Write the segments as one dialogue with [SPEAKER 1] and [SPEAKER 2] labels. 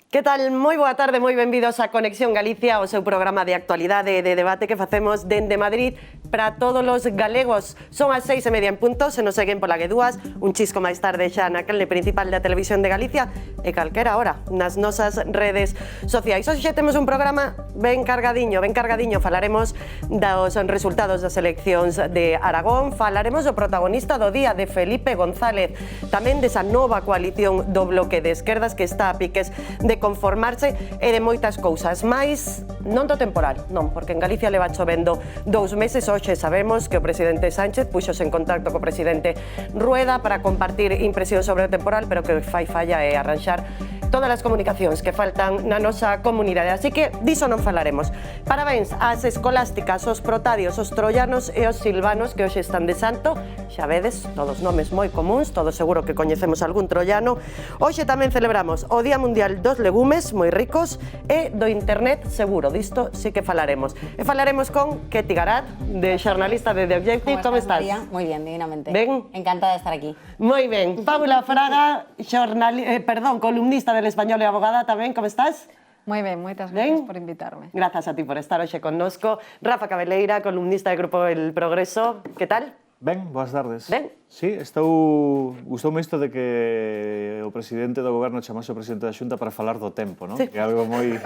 [SPEAKER 1] Que tal? Moi boa tarde, moi benvidos a Conexión Galicia, o seu programa de actualidade e de debate que facemos dende Madrid para todos os galegos. Son as 6:30 en punto, se nos seguen pola G2, un chisco máis tarde xa na canle principal da Televisión de Galicia e calquera hora nas nosas redes sociais. Hoxe xa temos un programa ben cargadiño, falaremos dos resultados das eleccións de Aragón, falaremos do protagonista do día, de Felipe González, tamén desa nova coalición do bloque de esquerdas que está a piques de conformarse e de moitas cousas, máis non do temporal, non, porque en Galicia leva chovendo 2 meses. Hoxe sabemos que o presidente Sánchez puxose en contacto co presidente Rueda para compartir impresións sobre o temporal, pero que fai falla é arranxar todas as comunicacións que faltan na nosa comunidade, así que diso non falaremos. Parabéns ás escolásticas, os protarios, os troianos e os silvanos que hoxe están de santo, xa vedes, todos nomes moi comuns, todos seguro que coñecemos algún troiano. Hoxe tamén celebramos o Día Mundial dos Legumes, moi ricos, e do Internet seguro, disto sí que falaremos. E falaremos con Ketty Garat, de xornalista de The Objective. Como estás?
[SPEAKER 2] María? Moi bien, divinamente.
[SPEAKER 1] Ben?
[SPEAKER 2] Encantada de estar aquí.
[SPEAKER 1] Moi ben. Paula Fraga, columnista del Español e abogada tamén. Como estás?
[SPEAKER 3] Moi ben, moitas gracias por invitarme.
[SPEAKER 1] Grazas a ti por estar hoxe connosco. Rafa Cabeleira, columnista do Grupo El Progreso. Que tal?
[SPEAKER 4] Ben, boas tardes.
[SPEAKER 1] Ben?
[SPEAKER 4] Sí, gustoume isto de que o presidente do goberno chamase o presidente da Xunta para falar do tempo, non?
[SPEAKER 1] Sí.
[SPEAKER 4] Que é algo moi...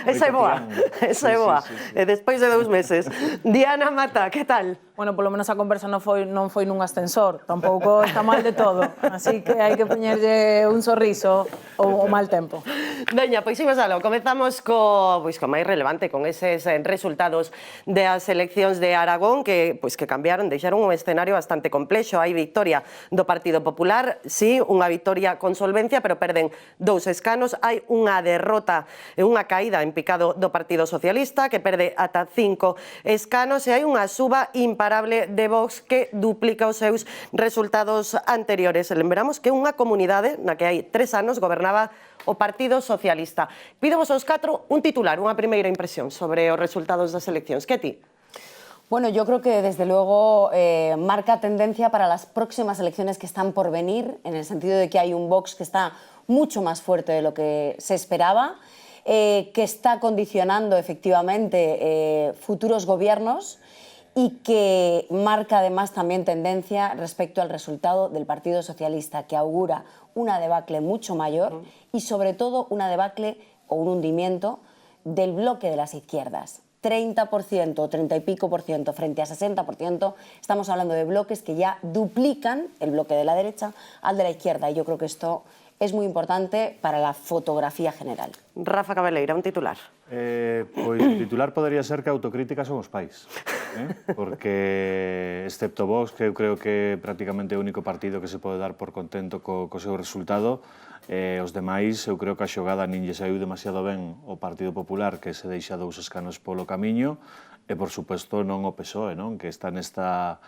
[SPEAKER 1] Esa é boa, esa é boa. E despois de 2 meses. Diana Mata, que tal?
[SPEAKER 5] Bueno, polo menos a conversa non foi nun ascensor, tampouco está mal de todo, así que hai que poñerlle un sorriso ou mal tempo.
[SPEAKER 1] Veña, pois imos algo. Comezamos co máis relevante, con eses resultados das eleccións de Aragón que cambiaron, deixaron un escenario bastante complexo. Hai victoria do Partido Popular, sí, unha victoria con solvencia, pero perden 2 escanos. Hai unha derrota e unha caída en picado do Partido Socialista, que perde ata 5 escanos, e hai unha suba imparable de Vox que duplica os seus resultados anteriores. Lembramos que unha comunidade na que hai 3 anos gobernaba o Partido Socialista. Pídovos aos 4 un titular, unha primeira impresión sobre os resultados das eleccións. Que ti?
[SPEAKER 2] Bueno, yo creo que desde luego marca tendencia para las próximas elecciones que están por venir, en el sentido de que hay un Vox que está mucho más fuerte de lo que se esperaba, que está condicionando efectivamente futuros gobiernos y que marca además también tendencia respecto al resultado del Partido Socialista, que augura una debacle mucho mayor y sobre todo una debacle o un hundimiento del bloque de las izquierdas. 30% o 30 y pico por ciento frente a 60%, estamos hablando de bloques que ya duplican el bloque de la derecha al de la izquierda, y yo creo que esto es muy importante para la fotografía general.
[SPEAKER 1] Rafa Cabeleira, un titular.
[SPEAKER 4] Pois o titular podería ser que a autocrítica son os pais, porque, excepto Vox, que eu creo que é prácticamente o único partido que se pode dar por contento co seu resultado, os demais, eu creo que a xogada nin lle saiu demasiado ben o Partido Popular, que se deixa 2 escanos polo camiño, e, por suposto, non o PSOE, non? Que está nesta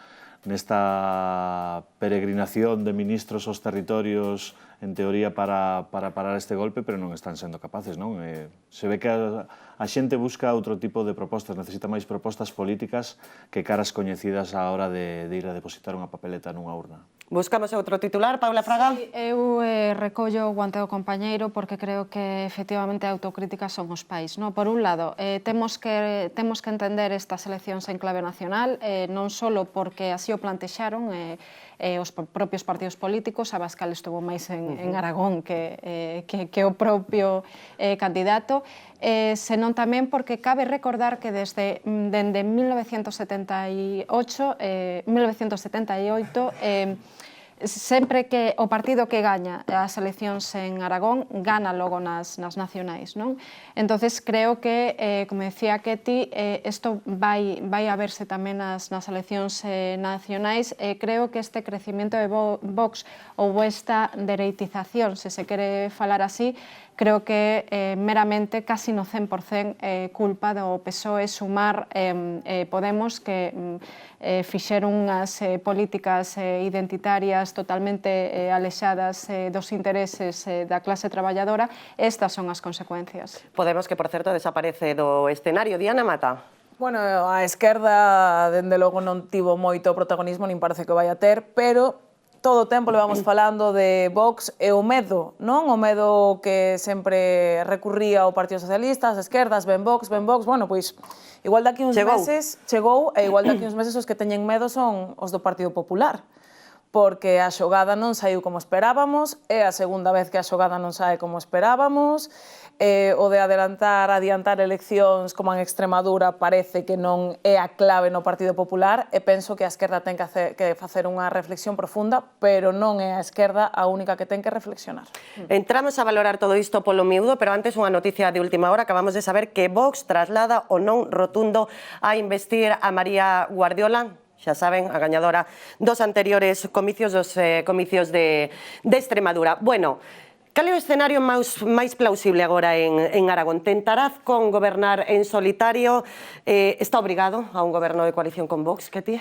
[SPEAKER 4] peregrinación de ministros aos territorios, en teoría, para parar este golpe, pero non están sendo capaces, non? Se ve que a xente busca outro tipo de propostas, necesita máis propostas políticas que caras coñecidas á hora de ir a depositar unha papeleta nunha urna.
[SPEAKER 1] Buscamos outro titular, Paula Fraga?
[SPEAKER 3] Sí, eu recollo o guante do compañeiro porque creo que efectivamente a autocrítica son os pais. No? Por un lado, temos que entender estas eleccións en clave nacional, non só porque así o plantexaron os propios partidos políticos. Abascal estuvo máis en Aragón que o propio candidato, senón tamén porque cabe recordar que desde 1978 sempre que o partido que gaña as eleccións en Aragón gana logo nas nacionais, non? Entonces creo que, como decía Ketty, isto vai a verse tamén nas eleccións nacionais. Creo que este crecimiento de Vox ou esta dereitización, se se quere falar así, creo que meramente casi no 100% culpa do PSOE, Sumar, Podemos, que fixeron unhas políticas identitarias totalmente alexadas dos intereses da clase traballadora. Estas son as consecuencias.
[SPEAKER 1] Podemos, que por certo desaparece do escenario. Diana Mata.
[SPEAKER 5] Bueno, a esquerda, dende logo, non tivo moito protagonismo, nin parece que vai a ter, pero todo o tempo levamos falando de Vox e o medo, non? O medo que sempre recurría ao Partido Socialista, as esquerdas, ben Vox, bueno, pois igual daqui uns meses chegou, e igual daqui uns meses os que teñen medo son os do Partido Popular, porque a xogada non saiu como esperábamos, é a segunda vez que a xogada non sae como esperábamos, o de adiantar eleccións como en Extremadura parece que non é a clave no Partido Popular e penso que a esquerda ten que facer unha reflexión profunda, pero non é a esquerda a única que ten que reflexionar.
[SPEAKER 1] Entramos a valorar todo isto polo miúdo, pero antes unha noticia de última hora. Acabamos de saber que Vox traslada o non rotundo a investir a María Guardiola, xa saben, a gañadora dos anteriores comicios, dos comicios de Extremadura. Bueno, cal é o escenario máis plausible agora en Aragón? Tentará Azcón gobernar en solitario? Está obrigado a un goberno de coalición con Vox, Ketty?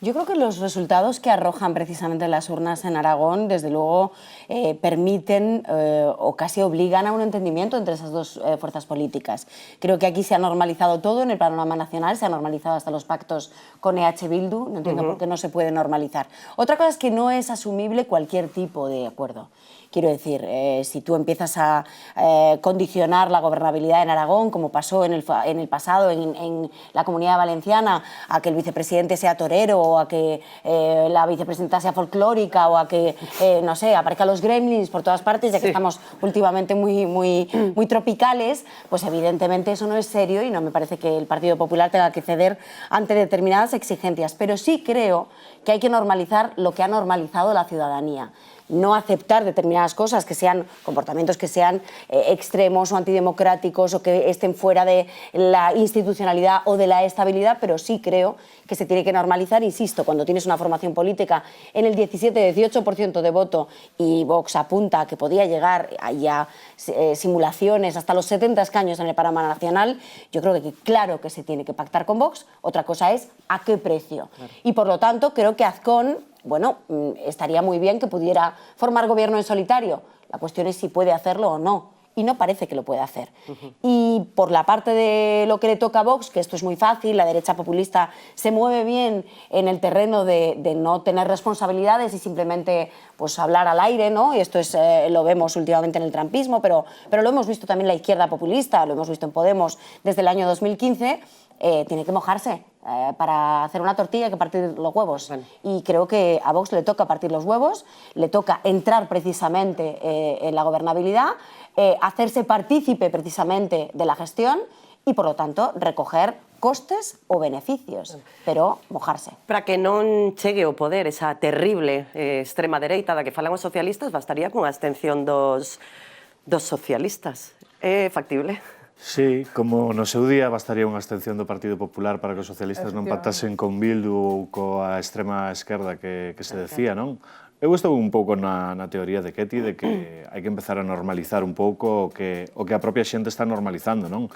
[SPEAKER 2] Yo creo que los resultados que arrojan precisamente las urnas en Aragón, desde luego, permiten o casi obligan a un entendimiento entre esas dos fuerzas políticas. Creo que aquí se ha normalizado todo en el panorama nacional, se ha normalizado hasta los pactos con EH Bildu, no entiendo por qué no se puede normalizar. Otra cosa es que no es asumible cualquier tipo de acuerdo. Quiero decir, si tú empiezas a condicionar la gobernabilidad en Aragón, como pasó en el pasado en la Comunidad Valenciana, a que el vicepresidente sea torero, o a que la vicepresidenta sea folclórica, o a que, no sé, aparezcan los gremlins por todas partes, ya que estamos últimamente muy tropicales, pues evidentemente eso no es serio y no me parece que el Partido Popular tenga que ceder ante determinadas exigencias. Pero sí creo que hay que normalizar lo que ha normalizado la ciudadanía. No aceptar determinadas cosas, que sean comportamientos que sean extremos o antidemocráticos o que estén fuera de la institucionalidad o de la estabilidad, pero sí creo que se tiene que normalizar, insisto, cuando tienes una formación política en el 17-18% de voto y Vox apunta a que podía llegar a simulaciones hasta los 70 escaños en el panorama nacional, yo creo que claro que se tiene que pactar con Vox, otra cosa es a qué precio. Claro. Y por lo tanto creo que Azcón, bueno, estaría muy bien que pudiera formar gobierno en solitario. La cuestión es si puede hacerlo o no. Y no parece que lo pueda hacer. Y por la parte de lo que le toca a Vox, que esto es muy fácil, la derecha populista se mueve bien en el terreno de no tener responsabilidades y simplemente pues, hablar al aire, ¿no? Y esto es, lo vemos últimamente en el trumpismo, pero lo hemos visto también en la izquierda populista, lo hemos visto en Podemos desde el año 2015, tiene que mojarse. Para hacer una tortilla hay que partir los huevos. Bueno. Y creo que a Vox le toca partir los huevos, le toca entrar precisamente en la gobernabilidad, hacerse partícipe precisamente de la gestión y, por lo tanto, recoger costes o beneficios, pero mojarse.
[SPEAKER 1] Para que non chegue ao poder esa terrible extrema dereita da que falan os socialistas, bastaría con a abstención dos socialistas. É factible?
[SPEAKER 4] Sí, como no seu día bastaría unha abstención do Partido Popular para que os socialistas non pactasen con Bildu ou coa extrema esquerda que se decía, non? Eu estou un pouco na teoría de Ketty de que hai que empezar a normalizar un pouco o que a propia xente está normalizando, non?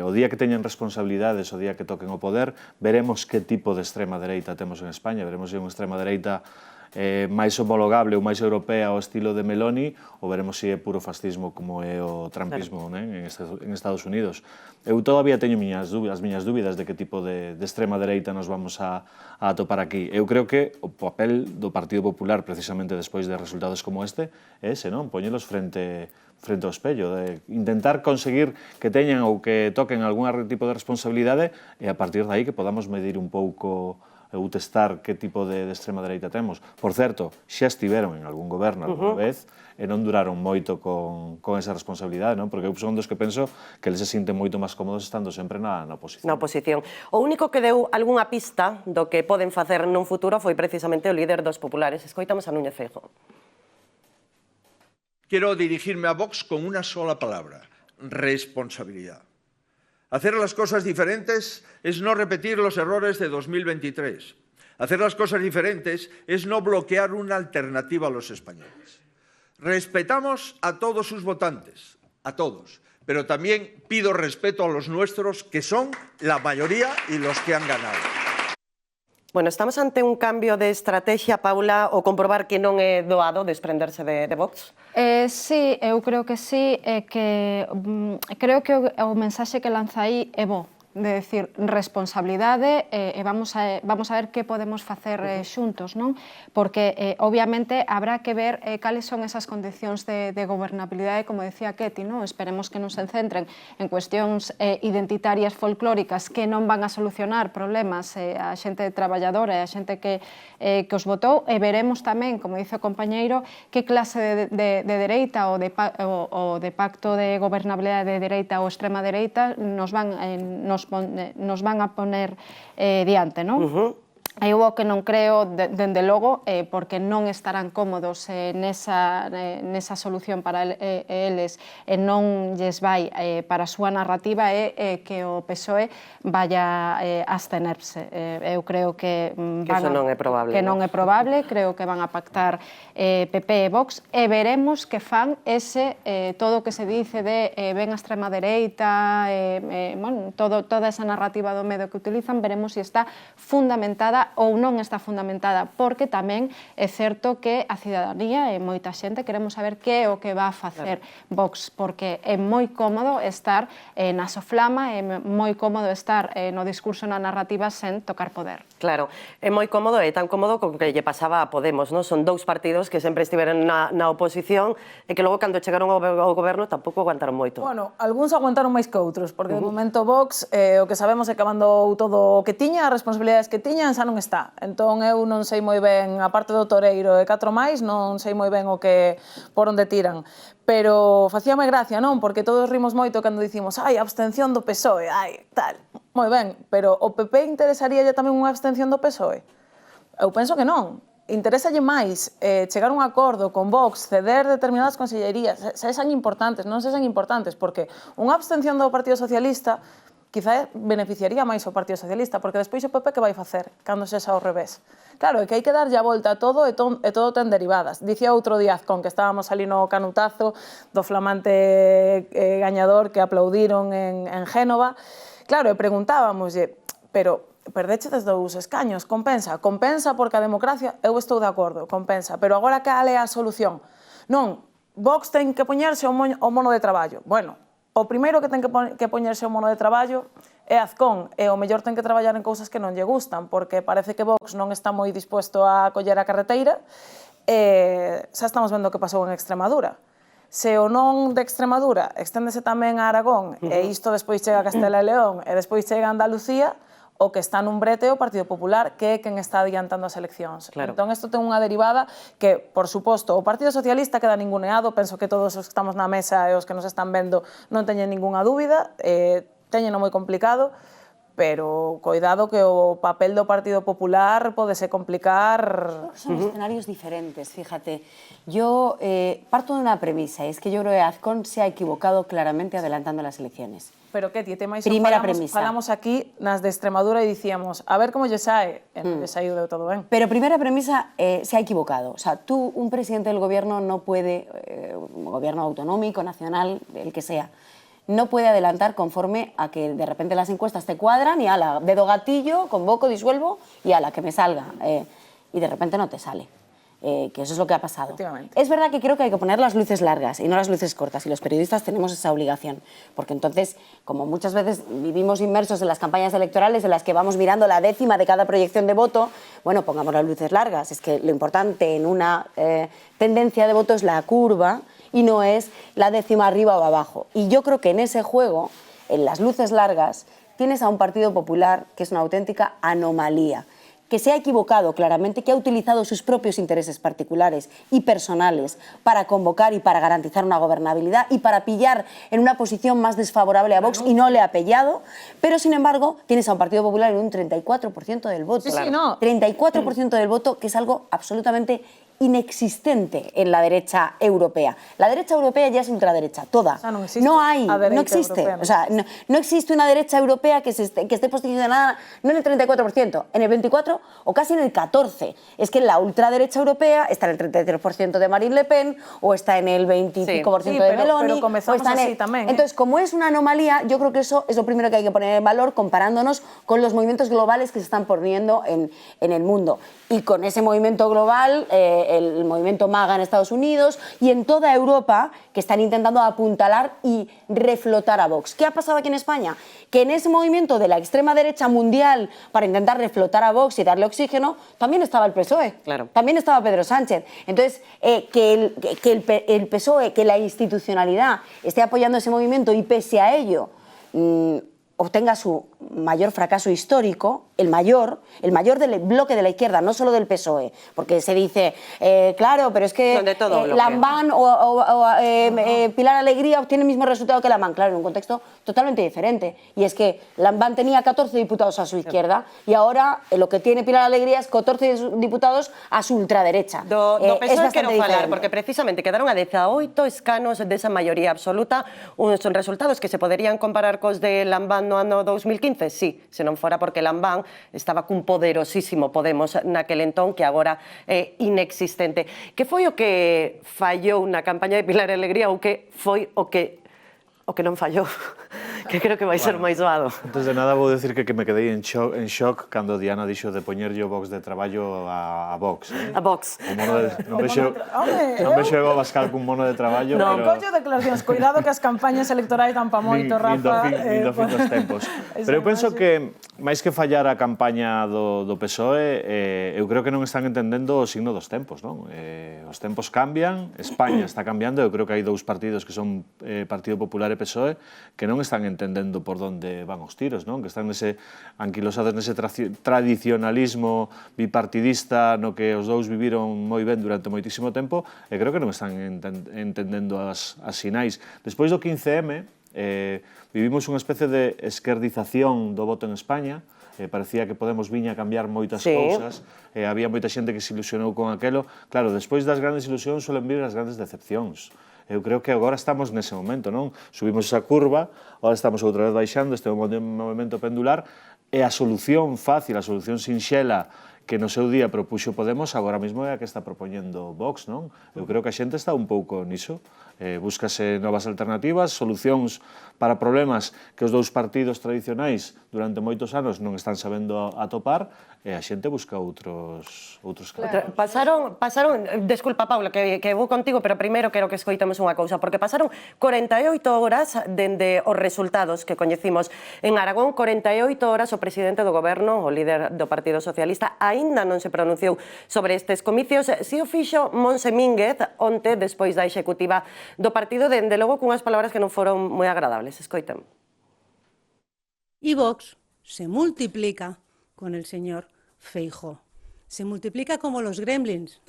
[SPEAKER 4] O día que teñan responsabilidades, o día que toquen o poder, veremos que tipo de extrema dereita temos en España, veremos se é unha extrema dereita máis homologable ou máis europea ao estilo de Meloni, ou veremos se é puro fascismo como é o trumpismo en Estados Unidos. Eu todavía teño as miñas dúbidas de que tipo de extrema dereita nos vamos a atopar aquí. Eu creo que o papel do Partido Popular, precisamente despois de resultados como este, é ese, non? Poñelos frente ao espello, de intentar conseguir que teñan ou que toquen algún tipo de responsabilidade e a partir de aí que podamos medir un pouco ou testar que tipo de extrema dereita temos. Por certo, xa estiveron en algún goberno alguna vez e non duraron moito con esa responsabilidade, non? Porque eu son dos que penso que eles se sinten moito máis cómodos estando sempre na oposición.
[SPEAKER 1] Na oposición. O único que deu algunha pista do que poden facer nun futuro foi precisamente o líder dos populares. Escoitamos a Núñez Feijóo.
[SPEAKER 6] Quiero dirigirme a Vox con una sola palabra: responsabilidad. Hacer las cosas diferentes es no repetir los errores de 2023. Hacer las cosas diferentes es no bloquear una alternativa a los españoles. Respetamos a todos sus votantes, a todos, pero también pido respeto a los nuestros, que son la mayoría y los que han ganado.
[SPEAKER 1] Bueno, estamos ante un cambio de estrategia, Paula, o comprobar que non é doado desprenderse de Vox?
[SPEAKER 3] Sí, eu creo que sí, creo que o mensaxe que lanza aí é bo, decir responsabilidade e vamos a ver que podemos facer xuntos, non? Porque obviamente habrá que ver cales son esas condicións de gobernabilidade, como decía Ketty, non? Esperemos que non se centren en cuestións identitarias folclóricas que non van a solucionar problemas a xente traballadora e a xente que os votou, e veremos tamén, como dice o compañeiro, que clase de dereita ou de pacto de gobernabilidade de dereita ou extrema dereita nos van a poner diante, non? Eu o que non creo, dende logo, porque non estarán cómodos nesa solución para eles e non lles vai para a súa narrativa, é que o PSOE vaya a abstenerse. Eu creo que
[SPEAKER 1] eso non é probable.
[SPEAKER 3] Que non é probable, creo que van a pactar PP e Vox, e veremos que fan ese todo o que se dice de ven a extrema dereita, toda esa narrativa do medo que utilizan, veremos se está fundamentada ou non está fundamentada, porque tamén é certo que a cidadanía e moita xente queremos saber que é o que va a facer Vox, porque é moi cómodo estar na soflama, é moi cómodo estar no discurso, na narrativa, sen tocar poder.
[SPEAKER 1] Claro, é moi cómodo, é tan cómodo como que lle pasaba a Podemos, non? Son dous partidos que sempre estiveron na oposición e que logo, cando chegaron ao goberno, tampouco aguantaron moito.
[SPEAKER 5] Bueno, algúns aguantaron máis que outros, porque de momento Vox, o que sabemos é que abandou todo o que tiña, as responsabilidades que tiña, xa non está. Entón, eu non sei moi ben, a parte do Toreiro e 4 máis, non sei moi ben por onde tiran. Pero facíame gracia, non? Porque todos rimos moito cando dicimos ai, abstención do PSOE, ai, tal. Moi ben, pero o PP interesaríalle tamén unha abstención do PSOE? Eu penso que non. Interésalle máis chegar a un acordo con Vox, ceder determinadas consellerías, sexan importantes, non sexan importantes, porque unha abstención do Partido Socialista quizá beneficiaría máis o Partido Socialista, porque despois o PP que vai facer cando sexa ao revés? Claro, é que hai que darlle a volta a todo e todo ten derivadas. Dicía outro día Azcón, que estábamos ali no canutazo do flamante gañador que aplaudiron en Génova. Claro, e preguntábamoslle, pero perdechedes 2 escaños, compensa? Compensa porque a democracia, eu estou de acordo, compensa, pero agora cal é a solución? Non, Vox ten que poñerse o mono de traballo. Bueno, o primeiro que ten que poñerse o mono de traballo é Azcón, e o mellor ten que traballar en cousas que non lle gustan, porque parece que Vox non está moi disposto a coller a carreteira, e xa estamos vendo o que pasou en Extremadura. Se o non de Extremadura exténdese tamén a Aragón, e isto despois chega a Castela e León, e despois chega a Andalucía, o que está nun brete o Partido Popular, que é quen está adiantando as eleccións.
[SPEAKER 1] Claro.
[SPEAKER 5] Entón, isto ten unha derivada que, por suposto, o Partido Socialista queda ninguneado, penso que todos os que estamos na mesa e os que nos están vendo non teñen ninguna dúbida, teñeno moi complicado, pero coidado que o papel do Partido Popular podese complicar.
[SPEAKER 2] Son escenarios diferentes, fíjate. Yo parto de una premisa, y es que yo creo que Azcón se ha equivocado claramente adelantando las elecciones.
[SPEAKER 5] Pero que ti, tema iso,
[SPEAKER 2] Primera premisa.
[SPEAKER 5] falamos aquí nas de Extremadura e dicíamos, a ver como lle sae, e non lle saiu de todo ben.
[SPEAKER 2] Pero primera premisa, se ha equivocado. O sea, tú, un presidente del gobierno no puede, un gobierno autonómico, nacional, el que sea, no puede adelantar conforme a que de repente las encuestas te cuadran y ala, dedo gatillo, convoco, disuelvo y ala, que me salga. Y de repente no te sale. Que eso es lo que ha pasado. Es verdad que creo que hay que poner las luces largas y no las luces cortas, y los periodistas tenemos esa obligación, porque entonces, como muchas veces vivimos inmersos en las campañas electorales en las que vamos mirando la décima de cada proyección de voto, bueno, pongamos las luces largas. Es que lo importante en una tendencia de voto es la curva y no es la décima arriba o abajo. Y yo creo que en ese juego, en las luces largas, tienes a un Partido Popular que es una auténtica anomalía, que se ha equivocado claramente, que ha utilizado sus propios intereses particulares y personales para convocar y para garantizar una gobernabilidad y para pillar en una posición más desfavorable a Vox, y no le ha pillado, pero sin embargo tienes a un Partido Popular en un 34% del voto.
[SPEAKER 5] Sí, no.
[SPEAKER 2] 34% del voto, que es algo absolutamente inexistente en la derecha europea. La derecha europea ya es ultraderecha, toda.
[SPEAKER 5] O sea, no existe.
[SPEAKER 2] No existe.
[SPEAKER 5] Europea,
[SPEAKER 2] o sea, no existe una derecha europea que esté posicionada no en el 34%, en el 24% o casi en el 14%. Es que la ultraderecha europea está en el 33% de Marine Le Pen, o está en el 25% de Meloni.
[SPEAKER 5] Pero comezamos
[SPEAKER 2] o está
[SPEAKER 5] así tamén.
[SPEAKER 2] Entonces, como es una anomalía, yo creo que eso es lo primero que hay que poner en valor, comparándonos con los movimientos globales que se están poniendo en el mundo. Y con ese movimiento global el movimiento MAGA en Estados Unidos y en toda Europa, que están intentando apuntalar y reflotar a Vox. ¿Qué ha pasado aquí en España? Que en ese movimiento de la extrema derecha mundial para intentar reflotar a Vox y darle oxígeno, también estaba el PSOE,
[SPEAKER 1] Claro.
[SPEAKER 2] también estaba Pedro Sánchez. Entonces, que el PSOE, que la institucionalidad esté apoyando ese movimiento y pese a ello obtenga su mayor fracaso histórico, el mayor del bloque de la izquierda, no solo del PSOE, porque se dice, claro, pero es que Lambán o Pilar Alegría obtiene el mismo resultado que Lambán, claro, en un contexto totalmente diferente, y es que Lambán tenía 14 diputados a su izquierda y ahora lo que tiene Pilar Alegría es 14 diputados a su ultraderecha.
[SPEAKER 1] Do PSOE quero falar,
[SPEAKER 2] diferente.
[SPEAKER 1] porque precisamente quedaron a 18 escanos desa maioría absoluta, uns son resultados que se poderían comparar cos de Lambán no ano 2015, sí, se non fora porque Lambán estaba cun poderosísimo Podemos naquel entón que agora é inexistente. Que foi o que fallou na campaña de Pilar Alegría ou que foi o que non fallou? Que creo que vai ser máis doado.
[SPEAKER 4] Antes de nada vou decir que me quedei en shock cando Diana dixo de poñerlle o Vox de traballo a Vox.
[SPEAKER 1] A Vox.
[SPEAKER 4] Non vexo Eva Abascal cun mono de traballo,
[SPEAKER 5] Non,
[SPEAKER 4] pero...
[SPEAKER 5] collo declaracións, cuidado que as campañas electorais dan pa moito, Rafa.
[SPEAKER 4] Nin do fin dos tempos. Pero eu penso que, máis que fallar a campaña do PSOE, eu creo que non están entendendo o signo dos tempos, non? Os tempos cambian, España está cambiando, eu creo que hai dous partidos que son Partido Popular e PSOE, que non están entendendo por onde van os tiros, non? Que están anquilosados nese tradicionalismo bipartidista no que os dous viviron moi ben durante moitísimo tempo e creo que non están entendendo as sinais. Despois do 15M vivimos unha especie de esquerdización do voto en España, parecía que Podemos viña a cambiar moitas cousas, había moita xente que se ilusionou con aquelo. Claro, despois das grandes ilusións suelen vir as grandes decepcións. Eu creo que agora estamos nese momento, non? Subimos esa curva, agora estamos outra vez baixando, este é un movimento pendular, e a solución fácil, a solución sinxela que no seu día propuxo Podemos, agora mesmo é a que está propoñendo Vox, non? Eu creo que a xente está un pouco niso. Búscase novas alternativas, solucións para problemas que os dous partidos tradicionais durante moitos anos non están sabendo atopar, e a xente busca outros camiños.
[SPEAKER 1] Pasaron, desculpa Paula, que vou contigo, pero primeiro quero que escoitemos unha cousa, porque pasaron 48 horas dende os resultados que coñecimos en Aragón, 48 horas o presidente do goberno, o líder do Partido Socialista, aínda non se pronunciou sobre estes comicios. Si o fixo Monse Mínguez onte, despois da executiva do partido, dende logo cunhas palabras que non foron moi agradables. Escoiten.
[SPEAKER 7] Y Vox se multiplica con el señor Feijóo. Se multiplica como los gremlins.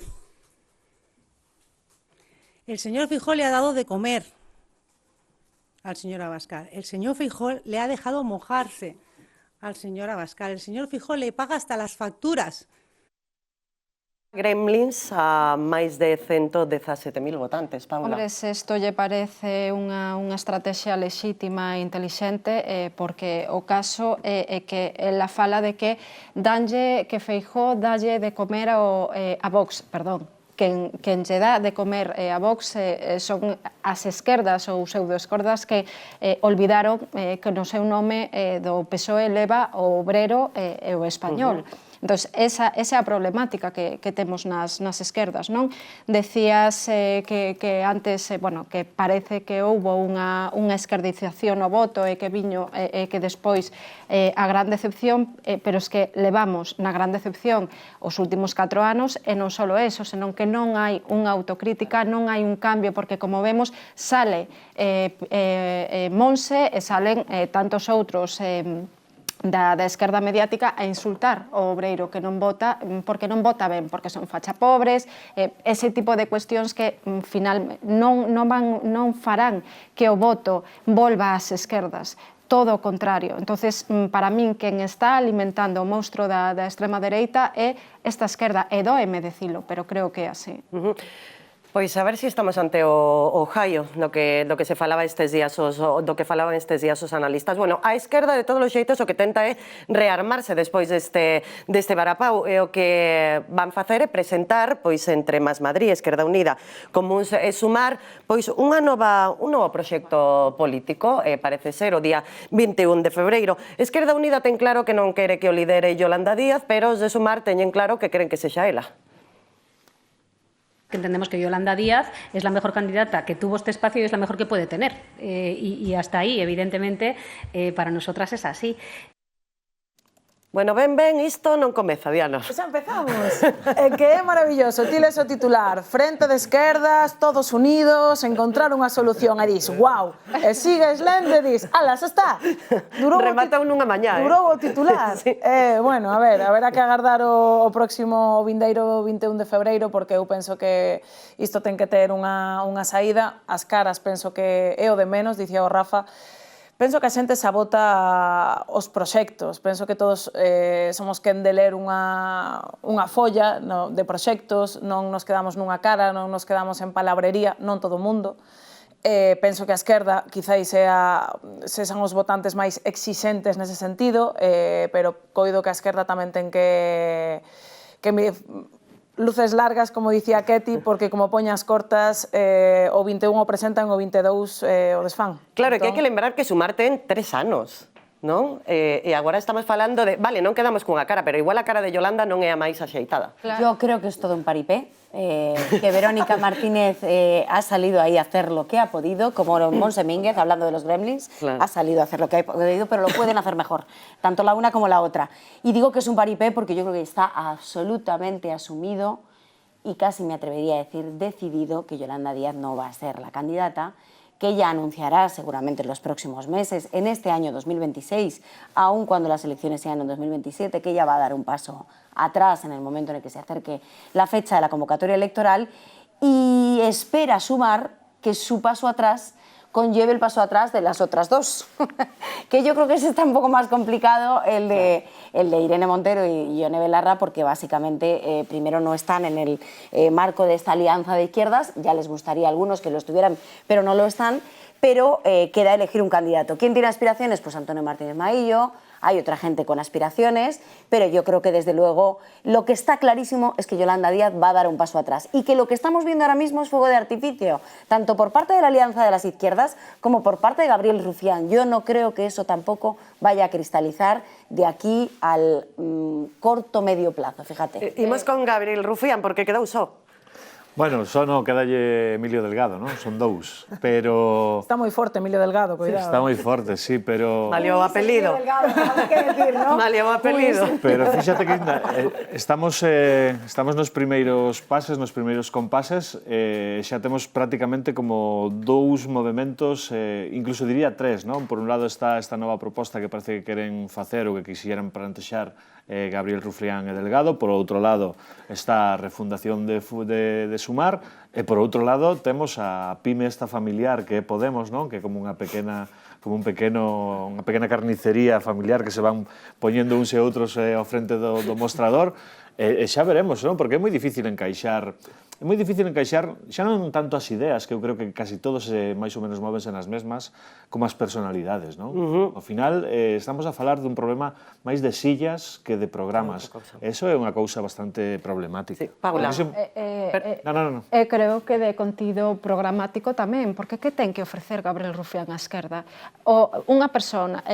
[SPEAKER 7] El señor Feijóo le ha dado de comer al señor Abascal. El señor Feijóo le ha dejado mojarse al señor Abascal. El señor Feijóo le paga hasta las facturas.
[SPEAKER 1] Gremlins a máis de 117.000 votantes, Paula.
[SPEAKER 3] Hombre, se isto lle parece unha estrategia lexítima e intelixente, porque o caso é que ela fala de que que Feijóo dalle de comer a Vox, perdón, quen lle dá de comer a Vox son as esquerdas ou pseudoesquerdas que olvidaron que no seu nome do PSOE leva o obrero e o español. Entón, esa é a problemática que temos nas esquerdas, non? Decías que antes, que parece que houbo unha esquerdización no voto e que viño e que despois a gran decepción, pero es que levamos na gran decepción os últimos 4 anos e non só eso, senón que non hai unha autocrítica, non hai un cambio, porque como vemos sale Monse e salen tantos outros da esquerda mediática a insultar o obreiro que non vota porque non vota ben, porque son fachapobres, ese tipo de cuestións que final non farán que o voto volva ás esquerdas. Todo o contrario. Entonces, para min, quen está alimentando o monstro da extrema dereita é esta esquerda, e dóeme dicilo, pero creo que é así.
[SPEAKER 1] Pois a ver se estamos ante o jaio do que se falaba estes días do que falaban estes días os analistas. Bueno, a esquerda de todos os xeitos o que tenta é rearmarse despois deste varapau, e o que van facer é presentar, pois entre Más Madrid, Esquerda Unida, Comuns e Sumar, pois un novo proxecto político, parece ser o día 21 de febreiro. Esquerda Unida ten claro que non quere que o lidere Yolanda Díaz, pero os de Sumar teñen claro que queren que sexa ela.
[SPEAKER 8] que entendemos que Yolanda Díaz es la mejor candidata que tuvo este espacio y es la mejor que puede tener. Y hasta ahí, evidentemente, para nosotras es así.
[SPEAKER 1] Bueno, isto non comeza, Diana.
[SPEAKER 5] Pois empezamos. Que é maravilloso. Ti les o titular, frente de esquerdas, todos unidos, encontrar unha solución. E dis, guau. E sigues lendo e dis, ala, xa está.
[SPEAKER 1] Rematou nunha mañá,
[SPEAKER 5] Durou o titular.
[SPEAKER 1] Sí.
[SPEAKER 5] Bueno, a ver, haberá que agardar o próximo vindeiro 21 de febreiro, porque eu penso que isto ten que ter unha saída. As caras penso que é o de menos, dicía o Rafa. Penso que a xente sabota os proxectos, penso que todos somos quen de ler unha folla de proxectos, non nos quedamos nunha cara, non nos quedamos en palabrería, non todo o mundo. Penso que a esquerda quizáis sexan os votantes máis exixentes nese sentido, pero coido que a esquerda tamén ten que luces largas, como dicía Ketty, porque como poñas cortas, o 21 o presentan, o 22 o desfán.
[SPEAKER 1] Claro, que hai que lembrar que Sumar ten 3 anos, non? E agora estamos falando de... Vale, non quedamos cunha cara, pero igual a cara de Yolanda non é a máis axeitada.
[SPEAKER 2] Yo creo que es todo un paripé, que Verónica Martínez ha salido ahí a hacer lo que ha podido, como Monse Mínguez, hablando de los Gremlins,
[SPEAKER 1] claro,
[SPEAKER 2] ha salido a hacer lo que ha podido, pero lo pueden hacer mejor, tanto la una como la otra. Y digo que es un paripé porque yo creo que está absolutamente asumido y casi me atrevería a decir decidido que Yolanda Díaz no va a ser la candidata, que ella anunciará seguramente en los próximos meses, en este año 2026, aun cuando las elecciones sean en 2027, que ella va a dar un paso atrás en el momento en el que se acerque la fecha de la convocatoria electoral, y espera Sumar que su paso atrás conlleve el paso atrás de las otras dos, que yo creo que ese está un poco más complicado, el de Irene Montero y Ione Belarra, porque básicamente primero no están en el marco de esta alianza de izquierdas, ya les gustaría a algunos que lo estuvieran, pero no lo están, pero queda elegir un candidato. ¿Quién tiene aspiraciones? Pues Antonio Martínez Maillo, hay otra gente con aspiraciones, pero yo creo que desde luego lo que está clarísimo es que Yolanda Díaz va a dar un paso atrás y que lo que estamos viendo ahora mismo es fuego de artificio, tanto por parte de la Alianza de las Izquierdas como por parte de Gabriel Rufián. Yo no creo que eso tampoco vaya a cristalizar de aquí al corto medio plazo, fíjate.
[SPEAKER 1] Imos con Gabriel Rufián, porque quedou só.
[SPEAKER 4] Bueno, só non quedalle Emilio Delgado, non? Son dous, pero...
[SPEAKER 5] Está moi forte Emilio Delgado, cuidado.
[SPEAKER 4] Está moi forte, sí, pero...
[SPEAKER 1] Valió o apelido. Valió o apelido.
[SPEAKER 4] Pero fíxate que estamos nos primeiros pases, nos primeiros compases, xa temos prácticamente como dous movementos, incluso diría 3, non? Por un lado está esta nova proposta que parece que queren facer ou que quixeran plantexar Gabriel Rufián e Delgado, por outro lado está a refundación de Sumar, e por outro lado temos a pyme esta familiar que é Podemos, non? Que é como unha pequena carnicería familiar que se van poñendo uns e outros ao frente do mostrador, e xa veremos, non? Porque é moi difícil encaixar xa non tanto as ideas, que eu creo que casi todos máis ou menos móvense nas mesmas, como as personalidades, non? Ao final, estamos a falar dun problema máis de sillas que de programas. Eso é unha cousa bastante problemática.
[SPEAKER 1] Sí, Paula.
[SPEAKER 4] No.
[SPEAKER 3] Creo que de contido programático tamén, porque que ten que ofrecer Gabriel Rufián á esquerda? Unha persona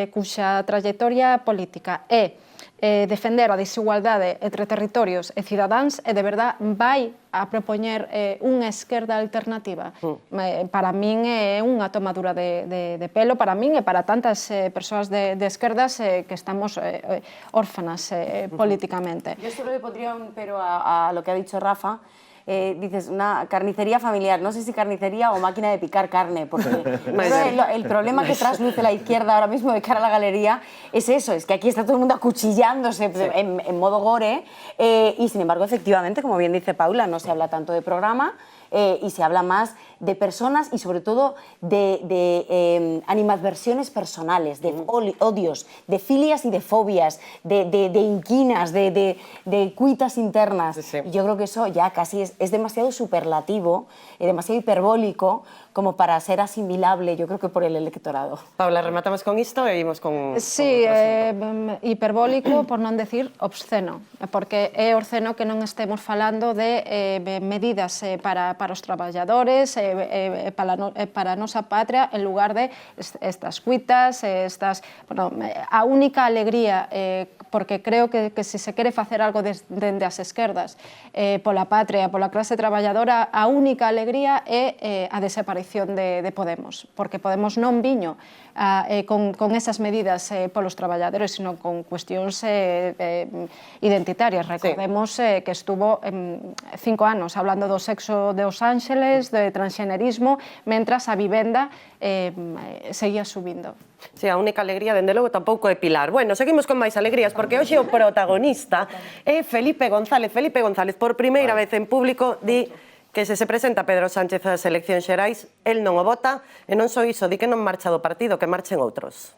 [SPEAKER 3] cuxa trayectoria política é defender a desigualdade entre territorios e cidadáns e de verdad vai a propoñer unha esquerda alternativa. Para min é unha tomadura de pelo, para min e para tantas persoas de esquerdas que estamos órfanas políticamente.
[SPEAKER 2] Yo solo le pondría un pero a lo que ha dicho Rafa. Dices, una carnicería familiar, no sé si carnicería o máquina de picar carne, porque el problema que trasluce la izquierda ahora mismo de cara a la galería es eso, es que aquí está todo el mundo acuchillándose en modo gore, y sin embargo, efectivamente, como bien dice Paula, no se habla tanto de programa, y se habla más de personas y sobre todo de animadversiones personales, de odios, de filias y de fobias, de inquinas, de cuitas internas. Sí. Yo creo que eso ya casi es demasiado superlativo, demasiado hiperbólico como para ser asimilable, yo creo que por el electorado.
[SPEAKER 1] Paula, rematamos con isto e imos con...
[SPEAKER 3] Sí, hiperbólico, por non decir obsceno, porque é obsceno que non estemos falando de medidas para para os traballadores, para a nosa patria, en lugar de estas cuitas, a única alegría, porque creo que se se quere facer algo dende as esquerdas pola patria, pola clase traballadora, a única alegría é a desaparición de Podemos, porque Podemos non viño con esas medidas polos traballadores, sino con cuestións identitarias. Recordemos que estuvo 5 anos hablando do sexo de Los Ángeles, de transxenerismo, mentras a vivenda seguía subindo.
[SPEAKER 1] Sí, a única alegría, dende logo, tampouco é Pilar. Bueno, seguimos con máis alegrías, porque hoxe o protagonista é Felipe González. Felipe González, por primeira vez en público, di que se presenta Pedro Sánchez ás eleccións xerais, el non o vota, e non só iso, di que non marcha do partido, que marchen outros.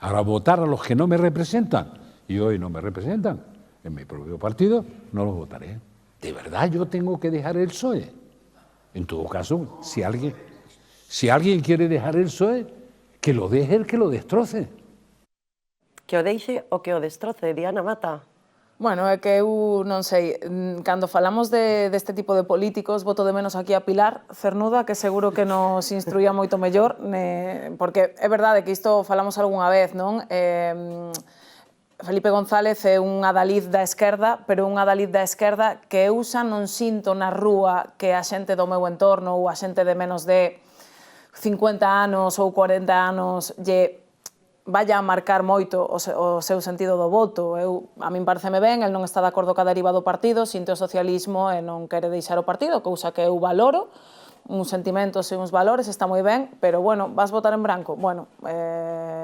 [SPEAKER 9] Ahora, votar a los que no me representan, y hoy no me representan, en mi propio partido, no los votaré. ¿De verdad yo tengo que dejar el PSOE? En todo caso, si alguien quiere dejar el PSOE, que lo deje el que lo destroce.
[SPEAKER 1] Que o deixe o que o destroce, Diana Mata.
[SPEAKER 5] Bueno, é que eu non sei, cando falamos deste tipo de políticos, voto de menos aquí a Pilar Cernuda, que seguro que nos instruía moito mellor, porque é verdade que isto falamos algunha vez, non? Felipe González é un adalid da esquerda, pero un adalid da esquerda que eu xa non sinto na rúa que a xente do meu entorno ou a xente de menos de 50 anos ou 40 anos lle vaya a marcar moito o seu sentido do voto. A min pareceme ben, el non está de acordo ca deriva do partido, sinte o socialismo e non quere deixar o partido, cousa que eu valoro, uns sentimentos e uns valores, está moi ben, pero, bueno, vas votar en branco? Bueno,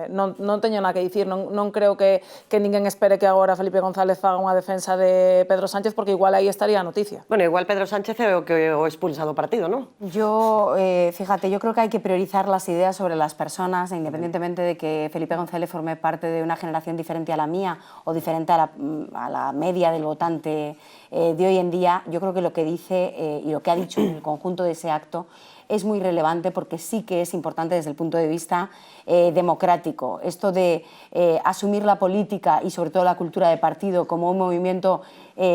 [SPEAKER 5] non teño nada que dicir, non creo que ninguén espere que agora Felipe González faga unha defensa de Pedro Sánchez, porque igual aí estaría a noticia.
[SPEAKER 1] Bueno, igual Pedro Sánchez é o que o expulsa do partido, ¿no?
[SPEAKER 2] Yo, fíjate, yo creo que hay que priorizar las ideas sobre las personas, independientemente de que Felipe González forme parte de una generación diferente a la mía o diferente a la media del votante de hoy en día. Yo creo que lo que dice y lo que ha dicho en el conjunto de ese acto es muy relevante, porque sí que es importante desde el punto de vista democrático. Esto de asumir la política y sobre todo la cultura de partido como un movimiento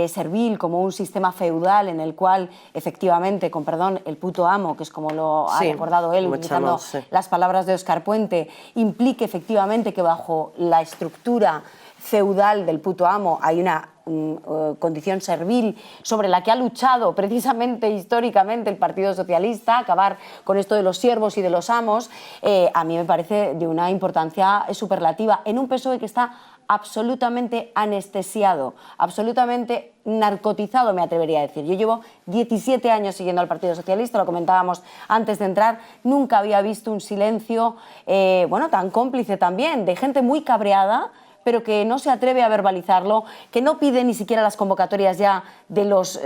[SPEAKER 2] servil, como un sistema feudal en el cual efectivamente, con perdón, el puto amo, que es como lo ha recordado él, utilizando las palabras de Óscar Puente, implique efectivamente que bajo la estructura feudal del puto amo hay una condición servil sobre la que ha luchado precisamente históricamente el Partido Socialista, acabar con esto de los siervos y de los amos, a mí me parece de una importancia superlativa en un PSOE que está absolutamente anestesiado, absolutamente narcotizado, me atrevería a decir. Yo llevo 17 años siguiendo al Partido Socialista, lo comentábamos antes de entrar, nunca había visto un silencio, bueno, tan cómplice también, de gente muy cabreada, pero que no se atreve a verbalizarlo, que no pide ni siquiera las convocatorias ya de los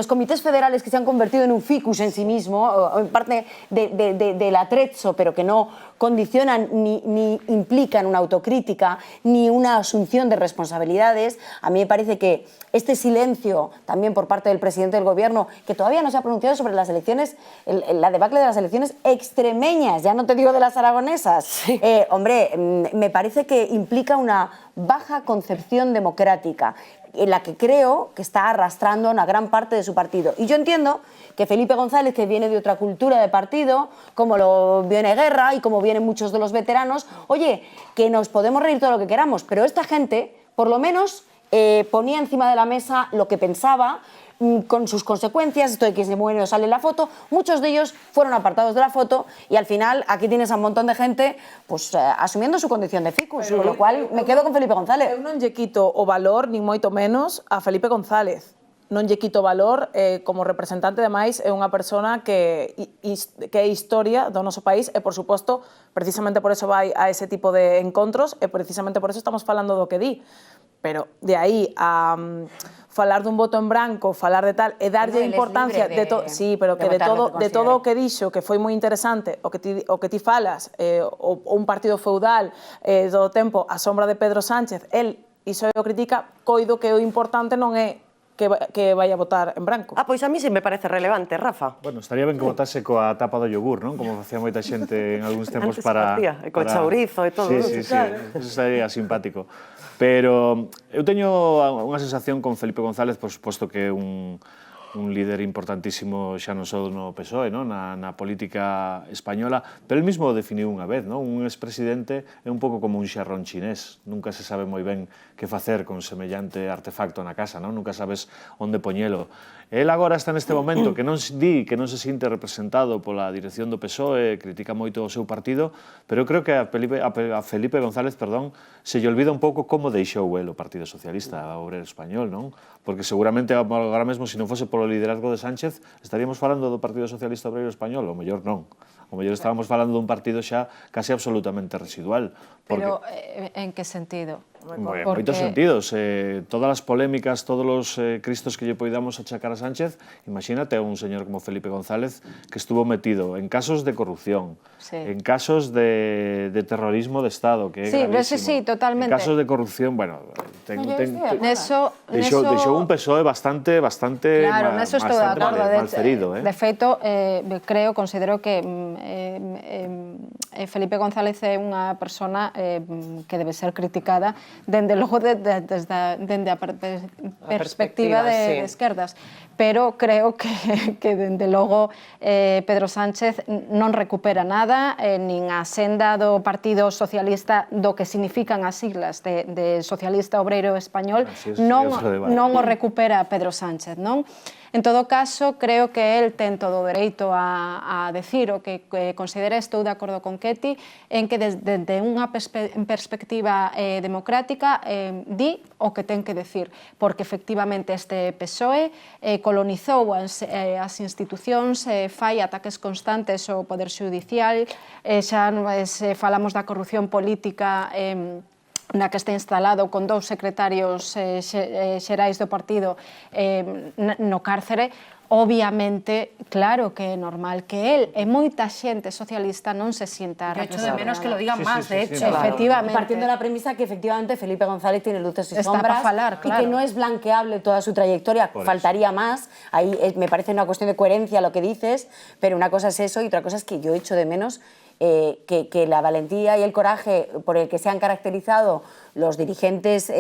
[SPEAKER 2] comités federales que se han convertido en un ficus en sí mismo, o en parte del atrezzo, pero que no condicionan ni implican una autocrítica ni una asunción de responsabilidades. A mí me parece que este silencio también por parte del presidente del gobierno, que todavía no se ha pronunciado sobre las elecciones, la debacle de las elecciones extremeñas, ya no te digo de las aragonesas, hombre, me parece que implica una baja concepción democrática, en la que creo que está arrastrando a una gran parte de su partido. Y yo entiendo que Felipe González, que viene de otra cultura de partido, como lo viene Guerra y como vienen muchos de los veteranos, oye, que nos podemos reír todo lo que queramos, pero esta gente, por lo menos, ponía encima de la mesa lo que pensaba, con sus consecuencias, esto de que se muere o sale en la foto, muchos de ellos fueron apartados de la foto y al final aquí tienes a un montón de gente pues asumiendo su condición de ficus, con lo cual me quedo con Felipe González.
[SPEAKER 5] Eu non lle quito o valor, nin moito menos, a Felipe González. Non lle quito valor, como representante de máis, é unha persona que é historia do noso país e, por suposto, precisamente por eso vai a ese tipo de encontros e precisamente por eso estamos falando do que di. Pero de aí a falar dun voto en branco, falar de tal, e darlle importancia sí, pero que de todo o que dixo, que foi moi interesante, o que ti falas, o un partido feudal todo o tempo a sombra de Pedro Sánchez, el iso o critica, coido que o importante non é que vai a votar en branco.
[SPEAKER 1] Pois a mí sí me parece relevante, Rafa.
[SPEAKER 4] Bueno, estaría ben que votase coa tapa do yogur, non? Como facía moita xente en algúns tempos para...
[SPEAKER 1] Antes co chourizo e todo.
[SPEAKER 4] Sí, eso estaría simpático. Pero eu teño unha sensación con Felipe González, por suposto que é un un líder importantísimo xa non só no PSOE, non? Na política española, pero el mismo o definiu unha vez, non? Un expresidente é un pouco como un xarrón chinés, nunca se sabe moi ben que facer con semellante artefacto na casa, non? Nunca sabes onde poñelo. El agora está neste momento que non di que non se sinte representado pola dirección do PSOE, critica moito o seu partido, pero eu creo que a Felipe González, se lle olvida un pouco como deixou el o Partido Socialista, o Obrero Español, non? Porque seguramente agora mesmo, se non fose polo liderazgo de Sánchez, estaríamos falando do Partido Socialista Obrero Español, o mellor non. O mellor estábamos falando dun partido xa casi absolutamente residual.
[SPEAKER 3] Pero en que sentido?
[SPEAKER 4] En moitos sentidos. Todas as polémicas, todos os cristos que lle poidamos achacar a Sánchez, imagínate a un señor como Felipe González que estuvo metido en casos de corrupción, en casos de terrorismo de Estado, que é gravísimo.
[SPEAKER 3] Sí, totalmente.
[SPEAKER 4] En casos de corrupción, bueno,
[SPEAKER 3] Deixou
[SPEAKER 4] un PSOE bastante
[SPEAKER 3] claro, neso estou de acordo.
[SPEAKER 4] malferido.
[SPEAKER 3] De feito, considero que Felipe González é unha persona que debe ser criticada dende logo dende a perspectiva de esquerdas, pero creo que dende logo Pedro Sánchez non recupera nada, nin a senda do Partido Socialista, do que significan as siglas de Socialista Obreiro Español, non o recupera Pedro Sánchez, non? En todo caso, creo que el ten todo o dereito a decir o que considera. Estou de acordo con Ketty en que desde unha perspectiva democrática di o que ten que decir, porque efectivamente este PSOE colonizou as institucións, fai ataques constantes ao Poder Xudicial, xa falamos da corrupción política na que está instalado con 2 secretarios xerais do partido no cárcere. Obviamente, claro que é normal que él e moita xente socialista non se sienta representada.
[SPEAKER 2] Yo echo de menos que lo digan más, de hecho.
[SPEAKER 3] Efectivamente.
[SPEAKER 2] Partiendo de la premisa que efectivamente Felipe González tiene luces y
[SPEAKER 3] Está
[SPEAKER 2] sombras
[SPEAKER 3] para falar, claro.
[SPEAKER 2] y que no es blanqueable toda su trayectoria, faltaría más. Ahí me parece una cuestión de coherencia lo que dices, pero una cosa es eso y otra cosa es que yo echo de menos que la valentía y el coraje por el que se han caracterizado los dirigentes,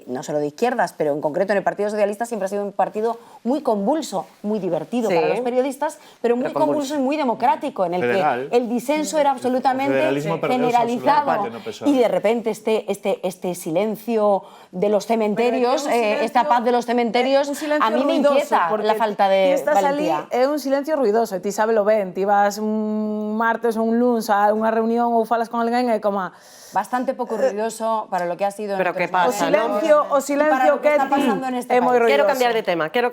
[SPEAKER 2] no solo de izquierdas, pero en concreto en el Partido Socialista, siempre ha sido un partido muy convulso, muy divertido para los periodistas, pero muy convulso y muy democrático, en el que el disenso era absolutamente generalizado. Y de repente este silencio de los cementerios, esta paz de los cementerios, a mí me inquieta la falta de valentía.
[SPEAKER 5] É un silencio ruidoso, ti sabelo ben, ti vas un martes ou un luns a unha reunión ou falas con alguén e como
[SPEAKER 2] bastante pouco ruidoso para lo que ha sido.
[SPEAKER 1] Pero que pasa,
[SPEAKER 5] o silencio que é moi ruidoso.
[SPEAKER 1] Quero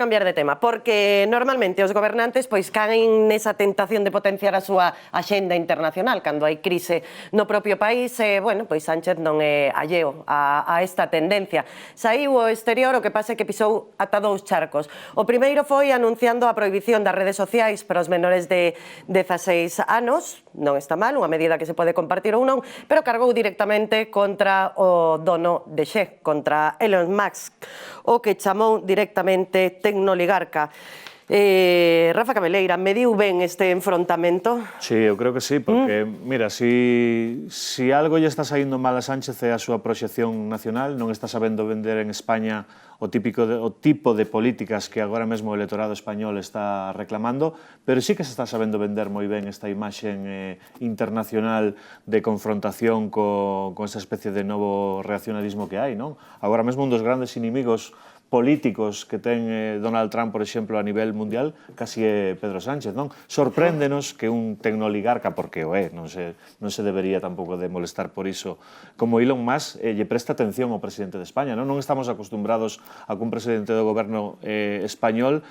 [SPEAKER 1] cambiar de tema, porque normalmente os gobernantes pois caen nesa tentación de potenciar a súa axenda internacional cando hai crise no propio país. Bueno, pois Sánchez non é alleo a esta tendencia. Saiu ao exterior, o que pasa é que pisou ata 2 charcos. O primeiro foi anunciando a prohibición das redes sociais para os menores de 16 anos, non está mal, unha medida que se pode compartir ou non, pero cargou directamente contra o dono de Xe, contra Elon Musk, o que chamou directamente tecnoligarca. Rafa Cameleira, mediu ben este enfrontamento?
[SPEAKER 4] Sí, eu creo que sí, porque, mira, si algo lle está saindo mal a Sánchez é a súa proxección nacional, non está sabendo vender en España o tipo de políticas que agora mesmo o electorado español está reclamando, pero sí que se está sabendo vender moi ben esta imaxen internacional de confrontación con esa especie de novo reaccionarismo que hai, non? Agora mesmo un dos grandes inimigos políticos que ten Donald Trump, por exemplo, a nivel mundial, casi é Pedro Sánchez, non? Sorpréndenos que un tecnoligarca, porque o é, non se debería tampouco de molestar por iso, como Elon Musk, lle presta atención ao presidente de España, non? Non estamos acostumbrados a que un presidente do goberno español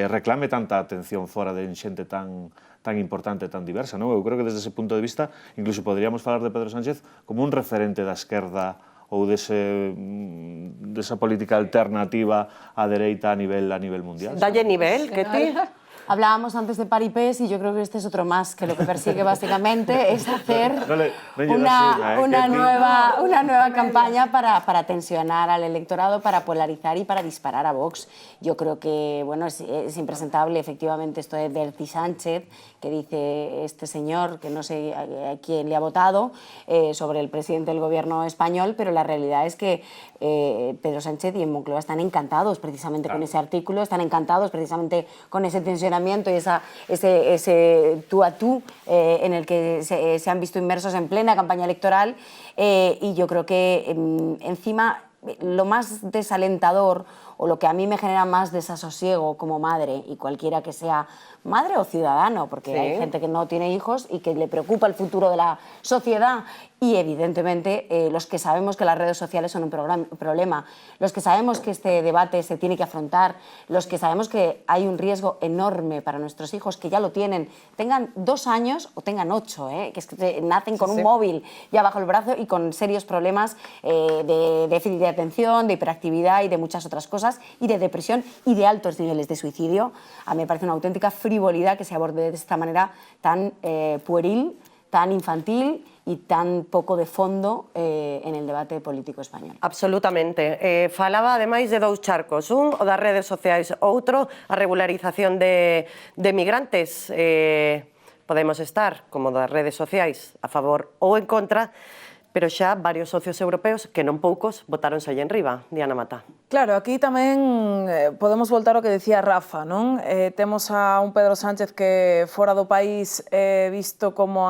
[SPEAKER 4] reclame tanta atención fora de xente tan importante, tan diversa, non? Eu creo que desde ese punto de vista, incluso poderíamos falar de Pedro Sánchez como un referente da esquerda ou desa política alternativa á dereita a nivel mundial.
[SPEAKER 1] Dalle nivel, que ti?
[SPEAKER 2] Hablábamos antes de paripés y yo creo que este es otro más, que lo que persigue básicamente es hacer una nueva campaña para tensionar al electorado, para polarizar y para disparar a Vox. Yo creo que bueno, es impresentable efectivamente esto de Berti Sánchez, que dice este señor, que no sé a quién le ha votado, sobre el presidente del gobierno español, pero la realidad es que Pedro Sánchez y en Moncloa están encantados precisamente con ese artículo, están encantados precisamente con ese tensionamiento y ese tú a tú en el que se han visto inmersos en plena campaña electoral, y yo creo que encima lo más desalentador o lo que a mí me genera más desasosiego como madre, y cualquiera que sea madre o ciudadano, porque hay gente que no tiene hijos y que le preocupa el futuro de la sociedad, y evidentemente los que sabemos que las redes sociales son un problema, los que sabemos que este debate se tiene que afrontar, los que sabemos que hay un riesgo enorme para nuestros hijos, que ya lo tienen, tengan 2 años o tengan 8, que es que nacen con un móvil ya bajo el brazo y con serios problemas de déficit de atención, de hiperactividad y de muchas otras cosas, y de depresión y de altos niveles de suicidio. A mí me parece una auténtica frivolidad que se aborde de esta manera tan pueril, tan infantil e tan pouco de fondo en el debate político español.
[SPEAKER 1] Absolutamente. Falaba ademais de 2 charcos, un o das redes sociais, outro a regularización de migrantes. Podemos estar, como das redes sociais, a favor ou en contra, pero xa varios socios europeos, que non poucos, votáronse aí en riba. Diana Mata.
[SPEAKER 5] Claro, aquí tamén podemos voltar ao que decía Rafa, non? Temos a un Pedro Sánchez que fora do país visto como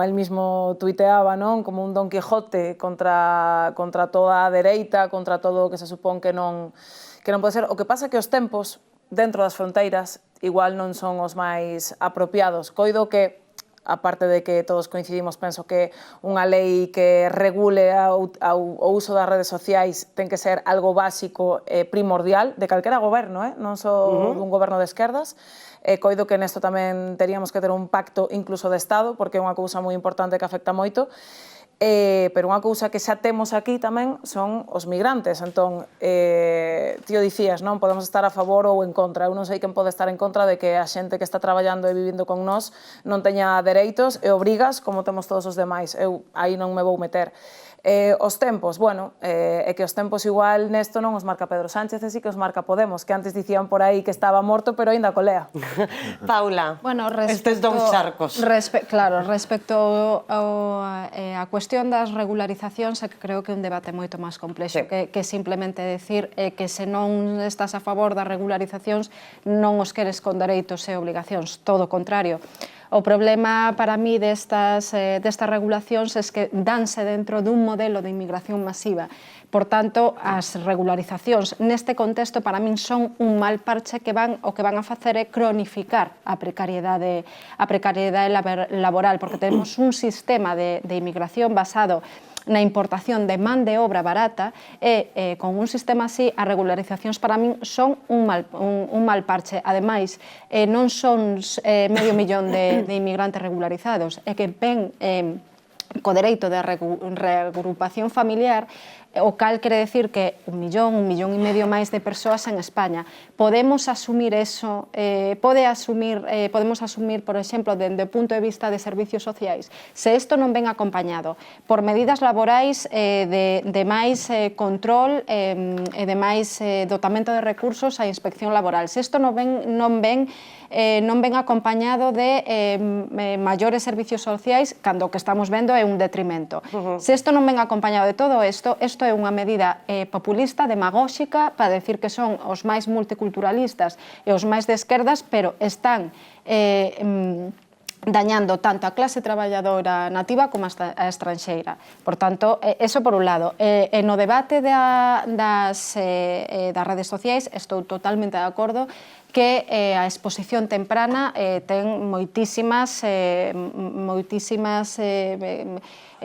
[SPEAKER 5] él mismo tuiteaba, non? Como un Don Quijote contra toda a dereita, contra todo o que se supón que non pode ser. O que pasa é que os tempos dentro das fronteiras igual non son os máis apropiados. Coido que aparte de que todos coincidimos, penso que unha lei que regule o uso das redes sociais ten que ser algo básico e primordial de calquera goberno, non só dun goberno de esquerdas. Coido que nesto tamén teríamos que ter un pacto incluso de Estado, porque é unha cousa moi importante que afecta moito. Pero unha cousa que xa temos aquí tamén son os migrantes. Entón, tío dicías, non? Podemos estar a favor ou en contra. Eu non sei quen pode estar en contra de que a xente que está traballando e vivindo con nós non teña dereitos e obrigas como temos todos os demais. Eu aí non me vou meter. Os tempos, bueno, é que os tempos igual nesto non os marca Pedro Sánchez, e sí que os marca Podemos, que antes dicían por aí que estaba morto, pero aínda colea.
[SPEAKER 1] Paula,
[SPEAKER 3] bueno,
[SPEAKER 1] estes 2 charcos.
[SPEAKER 3] Claro, respecto a cuestión das regularizacións, que creo que é un debate moito máis complexo, que simplemente decir que se non estás a favor das regularizacións non os queres con dereitos e obligacións, todo o contrario. O problema para mí destas regulacións é que danse dentro dun modelo de inmigración masiva. Por tanto, as regularizacións neste contexto para min son un mal parche que van a facer é cronificar a precariedade laboral, porque temos un sistema de inmigración basado na importación de man de obra barata e con un sistema así as regularizacións para min son un mal parche. Ademais, non son medio millón de inmigrantes regularizados, é que ven co dereito de reagrupación familiar, o cal quere decir que 1 millón e medio máis de persoas en España. Podemos asumir eso, podemos asumir, por exemplo, dende o punto de vista de servicios sociais, se isto non ven acompañado por medidas laborais de máis control e de máis dotamento de recursos á inspección laboral, se isto non ven acompañado de maiores servicios sociais, cando o que estamos vendo é un detrimento. Se isto non ven acompañado de todo isto é unha medida populista, demagóxica, para decir que son os máis multiculturalistas e os máis de esquerdas, pero están dañando tanto a clase traballadora nativa como a estranxeira. Por tanto, eso por un lado. No debate das redes sociais estou totalmente de acordo que a exposición temprana ten moitísimas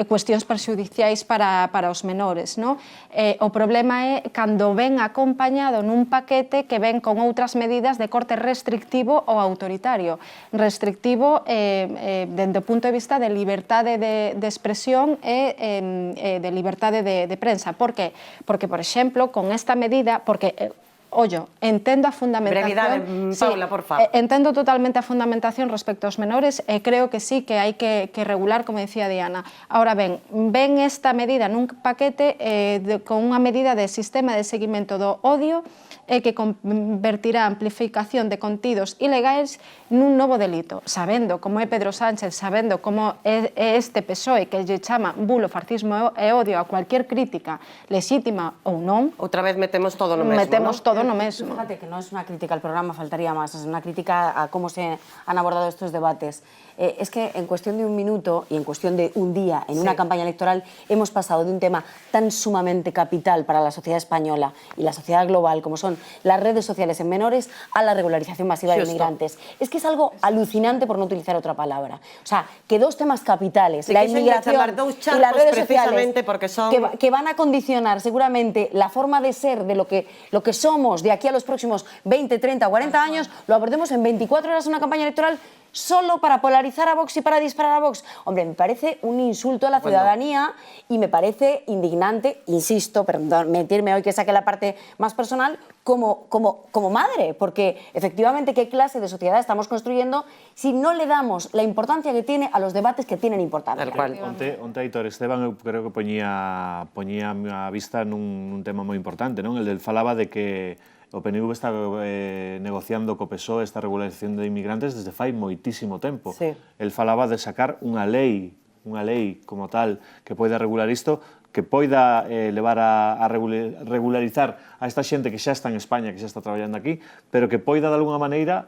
[SPEAKER 3] cuestións perxudiciais para os menores. O problema é cando ven acompañado nun paquete que ven con outras medidas de corte restrictivo ou autoritario. Restrictivo dende o punto de vista de liberdade de expresión e de liberdade de prensa. Por qué? Porque, por exemplo, con esta medida, porque ollo, entendo a fundamentación...
[SPEAKER 1] Brevidade, Paula, por favor.
[SPEAKER 3] Entendo totalmente a fundamentación respecto aos menores e creo que sí que hai que regular, como decía Diana. Ahora ben, ven esta medida nun paquete con unha medida de sistema de seguimento do odio que convertirá a amplificación de contidos ilegais nun novo delito, sabendo como é Pedro Sánchez, sabendo como é este PSOE que lle chama bulo, fascismo e odio a cualquier crítica legítima ou non.
[SPEAKER 1] Outra vez metemos todo no mesmo,
[SPEAKER 3] Metemos todo no mesmo.
[SPEAKER 2] Fíjate que no es una crítica al programa, faltaría más, es una crítica a cómo se han abordado estos debates. Es que en cuestión de un minuto y en cuestión de un día en una campaña electoral hemos pasado de un tema tan sumamente capital para la sociedad española y la sociedad global como son las redes sociales en menores a la regularización masiva de inmigrantes. Es que es algo alucinante, por no utilizar otra palabra. O sea, que dos temas capitales, la inmigración y las redes sociales, que van a condicionar seguramente la forma de ser de lo que somos de aquí a los próximos 20, 30 o 40 años, lo abordemos en 24 horas en una campaña electoral solo para polarizar a Vox y para disparar a Vox. Hombre, me parece un insulto a la ciudadanía y me parece indignante, insisto, permitirme hoy que saque la parte más personal, como madre, porque efectivamente qué clase de sociedad estamos construyendo si no le damos la importancia que tiene a los debates que tienen importancia.
[SPEAKER 4] Onte Aitor Esteban eu creo que poñía a vista nun tema moi importante, non? El del falaba de que o PNV está negociando co PSOE esta regularización de inmigrantes desde fai moitísimo tempo. El falaba de sacar unha lei como tal que poida regular isto, que poida levar a regularizar a esta xente que xa está en España, que xa está traballando aquí, pero que poida de alguna maneira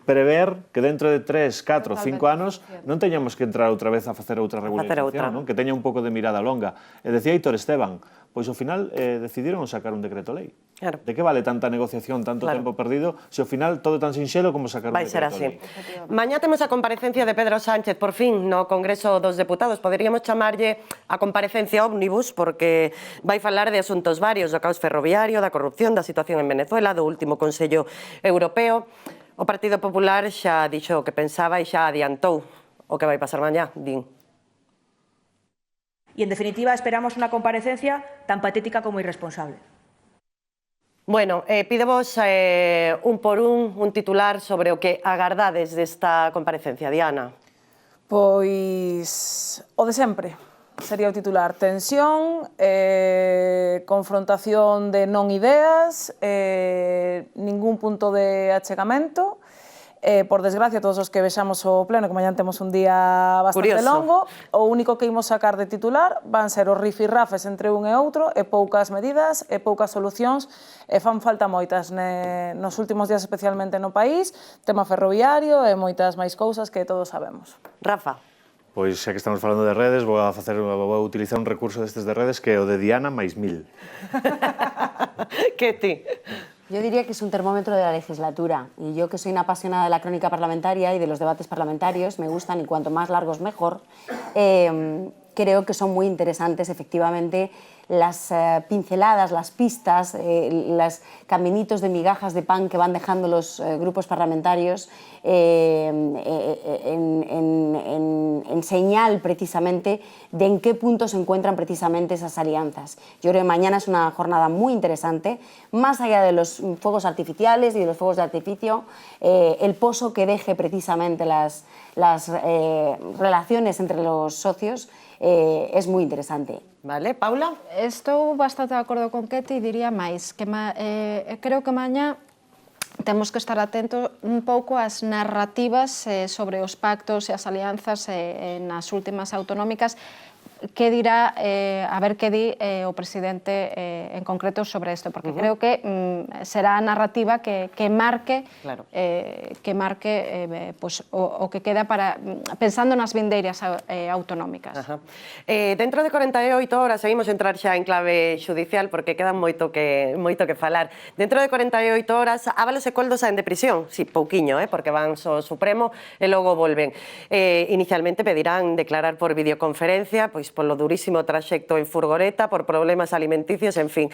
[SPEAKER 4] prever que dentro de 3, 4, 5 anos non teñamos que entrar outra vez a facer outra regularización, que teña un pouco de mirada longa. E decía Aitor Esteban, pois ao final decidiron sacar un decreto lei. De que vale tanta negociación, tanto tempo perdido, se ao final todo é tan sinxelo como sacar un decreto lei?
[SPEAKER 1] Mañá temos a comparecencia de Pedro Sánchez, por fin, no Congreso dos Deputados. Poderíamos chamarlle a comparecencia ómnibus, porque vai falar de asuntos varios, do caos ferroviario, da corrupción, da situación en Venezuela, do último Consello Europeo. O Partido Popular xa dixo o que pensaba e xa adiantou o que vai pasar mañá, din.
[SPEAKER 10] Y en definitiva esperamos una comparecencia tan patética como irresponsable.
[SPEAKER 1] Bueno, pidevos un por un titular sobre o que agardades desta comparecencia, Diana.
[SPEAKER 5] Pois o de sempre. Sería o titular. Tensión, confrontación de non ideas, ningún punto de achegamento. Por desgracia, todos os que vexamos o pleno, que mañán temos un día bastante longo, o único que imos sacar de titular van ser os rifirrafes entre un e outro, e poucas medidas, e poucas solucións, e fan falta moitas nos últimos días, especialmente no país, tema ferroviario e moitas máis cousas que todos sabemos.
[SPEAKER 1] Rafa.
[SPEAKER 4] Pois xa que estamos falando de redes, vou utilizar un recurso destes de redes que é o de Diana máis 1000.
[SPEAKER 1] Que ti?
[SPEAKER 2] Yo diría que es un termómetro de la legislatura y yo que soy una apasionada de la crónica parlamentaria y de los debates parlamentarios, me gustan y cuanto más largos mejor, creo que son muy interesantes efectivamente las pinceladas, las pistas, los caminitos de migajas de pan que van dejando los grupos parlamentarios en señal precisamente de en qué punto se encuentran precisamente esas alianzas. Yo creo que mañana es una jornada muy interesante, más allá de los fuegos artificiales y de los fuegos de artificio, el pozo que deje precisamente las relaciones entre los socios es muy interesante.
[SPEAKER 1] Vale, Paula?
[SPEAKER 3] Estou bastante de acordo con Ketty e diría máis, que creo que mañá temos que estar atentos un pouco ás narrativas sobre os pactos e as alianzas nas últimas autonómicas, que dirá, a ver que di o presidente en concreto sobre isto, porque creo que será a narrativa que marque pues, o que queda para pensando nas vindeiras autonómicas.
[SPEAKER 1] Dentro de 48 horas, seguimos a entrar xa en clave xudicial porque queda moito que falar. Dentro de 48 horas, Ábalos e Koldo saen de prisión, si, pouquiño, porque van ao Supremo e logo volven. Inicialmente pedirán declarar por videoconferencia, pois polo durísimo traxecto en furgoneta, por problemas alimenticios, en fin,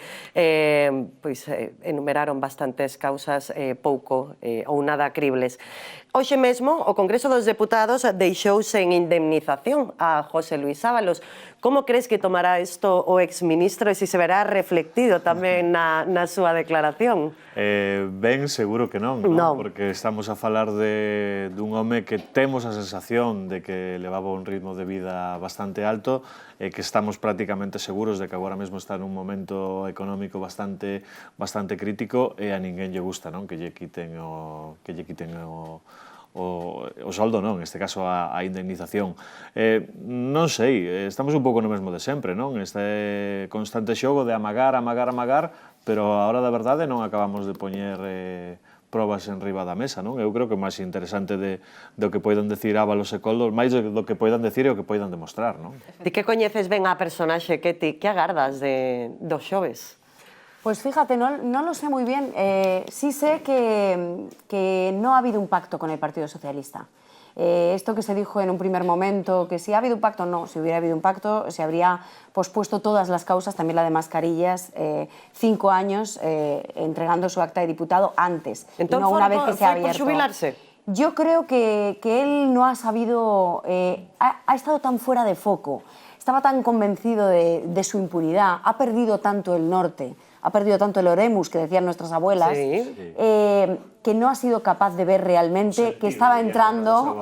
[SPEAKER 1] enumeraron bastantes causas pouco ou nada cribles. Hoxe mesmo, o Congreso dos Deputados deixou sen indemnización a José Luis Ábalos, Como crees que tomará isto o exministro e se verá reflectido tamén na súa declaración?
[SPEAKER 4] Ben, seguro que non, porque estamos a falar dun home que temos a sensación de que levaba un ritmo de vida bastante alto e que estamos prácticamente seguros de que agora mesmo está nun momento económico bastante crítico e a ninguén lle gusta que lle quiten o soldo, neste caso a indemnización. Non sei, estamos un pouco no mesmo de sempre, este constante xogo de amagar, pero a hora da verdade non acabamos de poñer probas en riba da mesa, Eu creo que o máis interesante do que poidan decir Ábalos e Koldo, máis do que poidan decir e o que poidan demostrar,
[SPEAKER 1] Ti que coñeces ben a personaxe, que agardas dos xoves?
[SPEAKER 2] Pues fíjate, no lo sé muy bien. Sí sé que no ha habido un pacto con el Partido Socialista. Esto que se dijo en un primer momento, que si ha habido un pacto, no. Si hubiera habido un pacto, se habría pospuesto todas las causas, también la de mascarillas, 5 años entregando su acta de diputado antes,
[SPEAKER 1] Entonces,
[SPEAKER 2] no una vez que se ha abierto.
[SPEAKER 1] ¿Por jubilarse?
[SPEAKER 2] Yo creo que él no ha sabido, ha estado tan fuera de foco, estaba tan convencido de su impunidad, ha perdido tanto el norte, ha perdido tanto el oremus, que decían nuestras abuelas, que no ha sido capaz de ver realmente que estaba entrando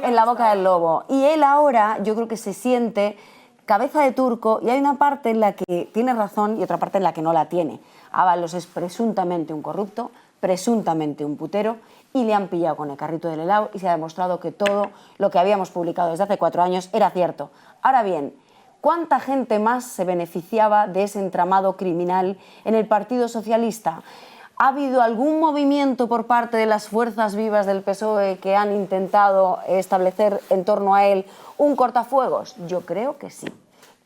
[SPEAKER 2] en la boca del lobo. Y él ahora, yo creo que se siente cabeza de turco, y hay una parte en la que tiene razón y otra parte en la que no la tiene. Ábalos es presuntamente un corrupto, presuntamente un putero, y le han pillado con el carrito del helado y se ha demostrado que todo lo que habíamos publicado desde hace 4 años era cierto. Ahora bien, ¿cuánta gente más se beneficiaba de ese entramado criminal en el Partido Socialista? ¿Ha habido algún movimiento por parte de las fuerzas vivas del PSOE que han intentado establecer en torno a él un cortafuegos? Yo creo que sí.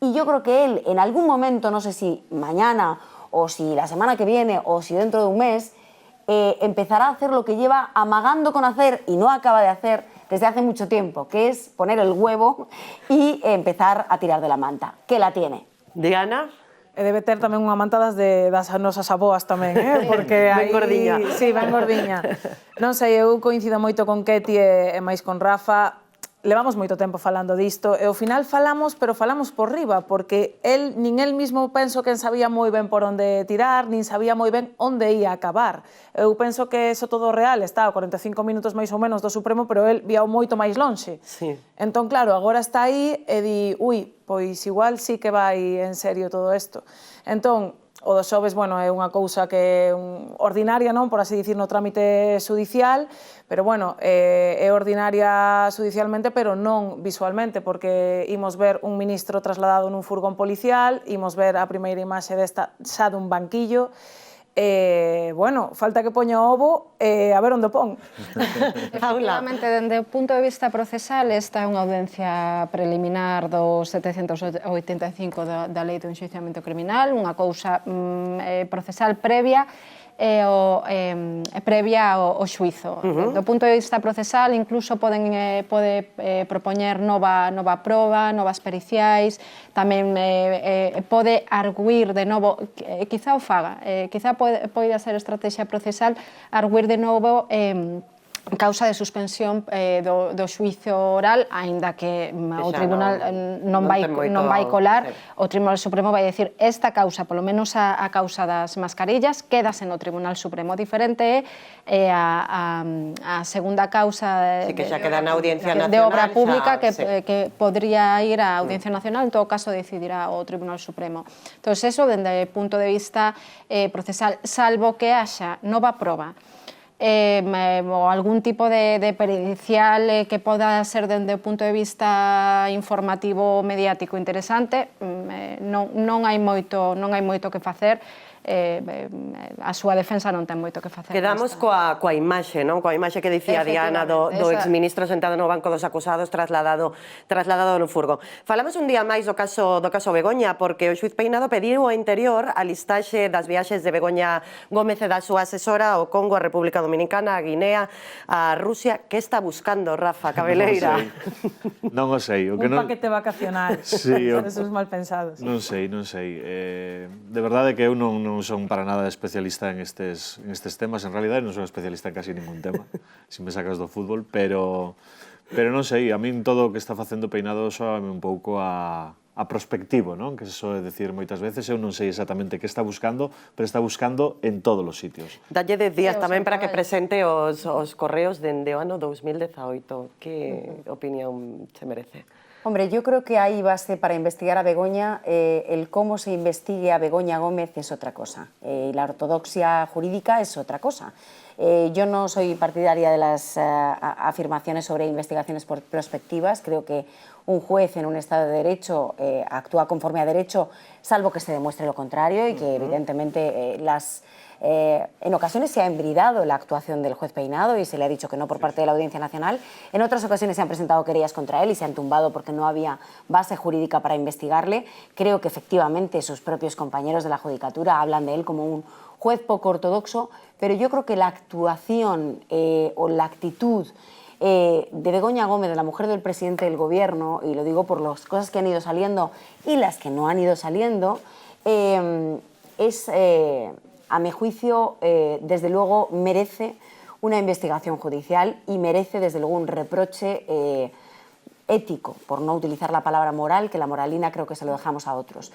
[SPEAKER 2] Y yo creo que él en algún momento, no sé si mañana o si la semana que viene o si dentro de un mes, empezará a hacer lo que lleva amagando con hacer y no acaba de hacer desde hace mucho tiempo, que es poner el huevo y empezar a tirar de la manta, que la tiene.
[SPEAKER 1] Diana?
[SPEAKER 5] Debe ter tamén unha manta das nosas aboas tamén, porque
[SPEAKER 1] ben gordiña.
[SPEAKER 5] Sí, ben gordiña. Non sei, eu coincido moito con Ketty e máis con Rafa. Levamos moito tempo falando disto e ao final falamos, pero falamos por riba, porque nin el mismo penso que sabía moi ben por onde tirar, nin sabía moi ben onde ia acabar. Eu penso que eso todo real está a 45 minutos máis ou menos do Supremo, pero el viao moito máis lonxe.
[SPEAKER 1] Sí.
[SPEAKER 5] Entón, claro, agora está aí e di, pois igual sí que vai en serio todo isto. Entón, o dos xoves, bueno, é unha cousa que é ordinaria, non, por así dicir, no trámite judicial, pero, bueno, é ordinaria judicialmente, pero non visualmente, porque imos ver un ministro trasladado nun furgón policial, imos ver a primeira imaxe desta xa dun banquillo, bueno, falta que poña o ovo a ver onde pon.
[SPEAKER 3] Efectivamente, dende o punto de vista procesal, esta é unha audiencia preliminar do 785 da Lei do Enxuiciamento Criminal, unha cousa procesal previa ao xuizo. Do punto de vista procesal, incluso pode propoñer nova proba, novas periciais, tamén pode arguir de novo, quizá o faga, quizá pode ser estrategia procesal, arguir de novo causa de suspensión do xuizo oral, aínda que o Tribunal non vai colar, o Tribunal Supremo vai dicir esta causa, polo menos a causa das mascarillas, quedase no Tribunal Supremo. Diferente é a segunda causa de obra pública que podría ir á Audiencia Nacional, en todo caso decidirá o Tribunal Supremo. Entón, eso, dende o punto de vista procesal, salvo que haxa nova proba, ou algún tipo de pericial que poda ser dende o punto de vista informativo mediático interesante, non hai moito que facer. A súa defensa non ten moito que facer.
[SPEAKER 1] Quedamos coa imaxe, non? Coa imaxe que dicía Diana do exministro sentado no banco dos acusados trasladado no furgo. Falamos un día máis do caso Begoña, porque o xuiz Peinado pediu ao interior a listaxe das viaxes de Begoña Gómez e da súa asesora ao Congo, a República Dominicana, a Guinea, a Rusia. Que está buscando, Rafa Cabeleira?
[SPEAKER 4] Non o sei.
[SPEAKER 5] Un paquete vacacional.
[SPEAKER 4] Sí,
[SPEAKER 5] esos mal pensados.
[SPEAKER 4] Non sei. De verdade que eu non non son para nada especialista en estes temas, en realidade non son especialista en casi ningún tema, se me sacas do fútbol, pero non sei, a min todo o que está facendo Peinado soame un pouco a prospectivo, non? Que se soe decir moitas veces, eu non sei exactamente que está buscando, pero está buscando en todos os sitios.
[SPEAKER 1] Dalle 10 días tamén para que presente os correos dende o ano 2018. Que opinión se merece?
[SPEAKER 2] Hombre, yo creo que hay base para investigar a Begoña. El cómo se investigue a Begoña Gómez es otra cosa. La ortodoxia jurídica es otra cosa. Yo no soy partidaria de las afirmaciones sobre investigaciones prospectivas. Creo que un juez en un Estado de Derecho actúa conforme a derecho, salvo que se demuestre lo contrario y que evidentemente en ocasiones se ha embridado la actuación del juez Peinado y se le ha dicho que no por parte de la Audiencia Nacional. En otras ocasiones se han presentado querellas contra él y se han tumbado porque no había base jurídica para investigarle. Creo que efectivamente sus propios compañeros de la Judicatura hablan de él como un juez poco ortodoxo, pero yo creo que la actuación o la actitud de Begoña Gómez, de la mujer del presidente del Gobierno, y lo digo por las cosas que han ido saliendo y las que no han ido saliendo, es, a mi juicio, desde luego merece una investigación judicial y merece desde luego un reproche ético, por no utilizar la palabra moral, que la moralina creo que se lo dejamos a otros.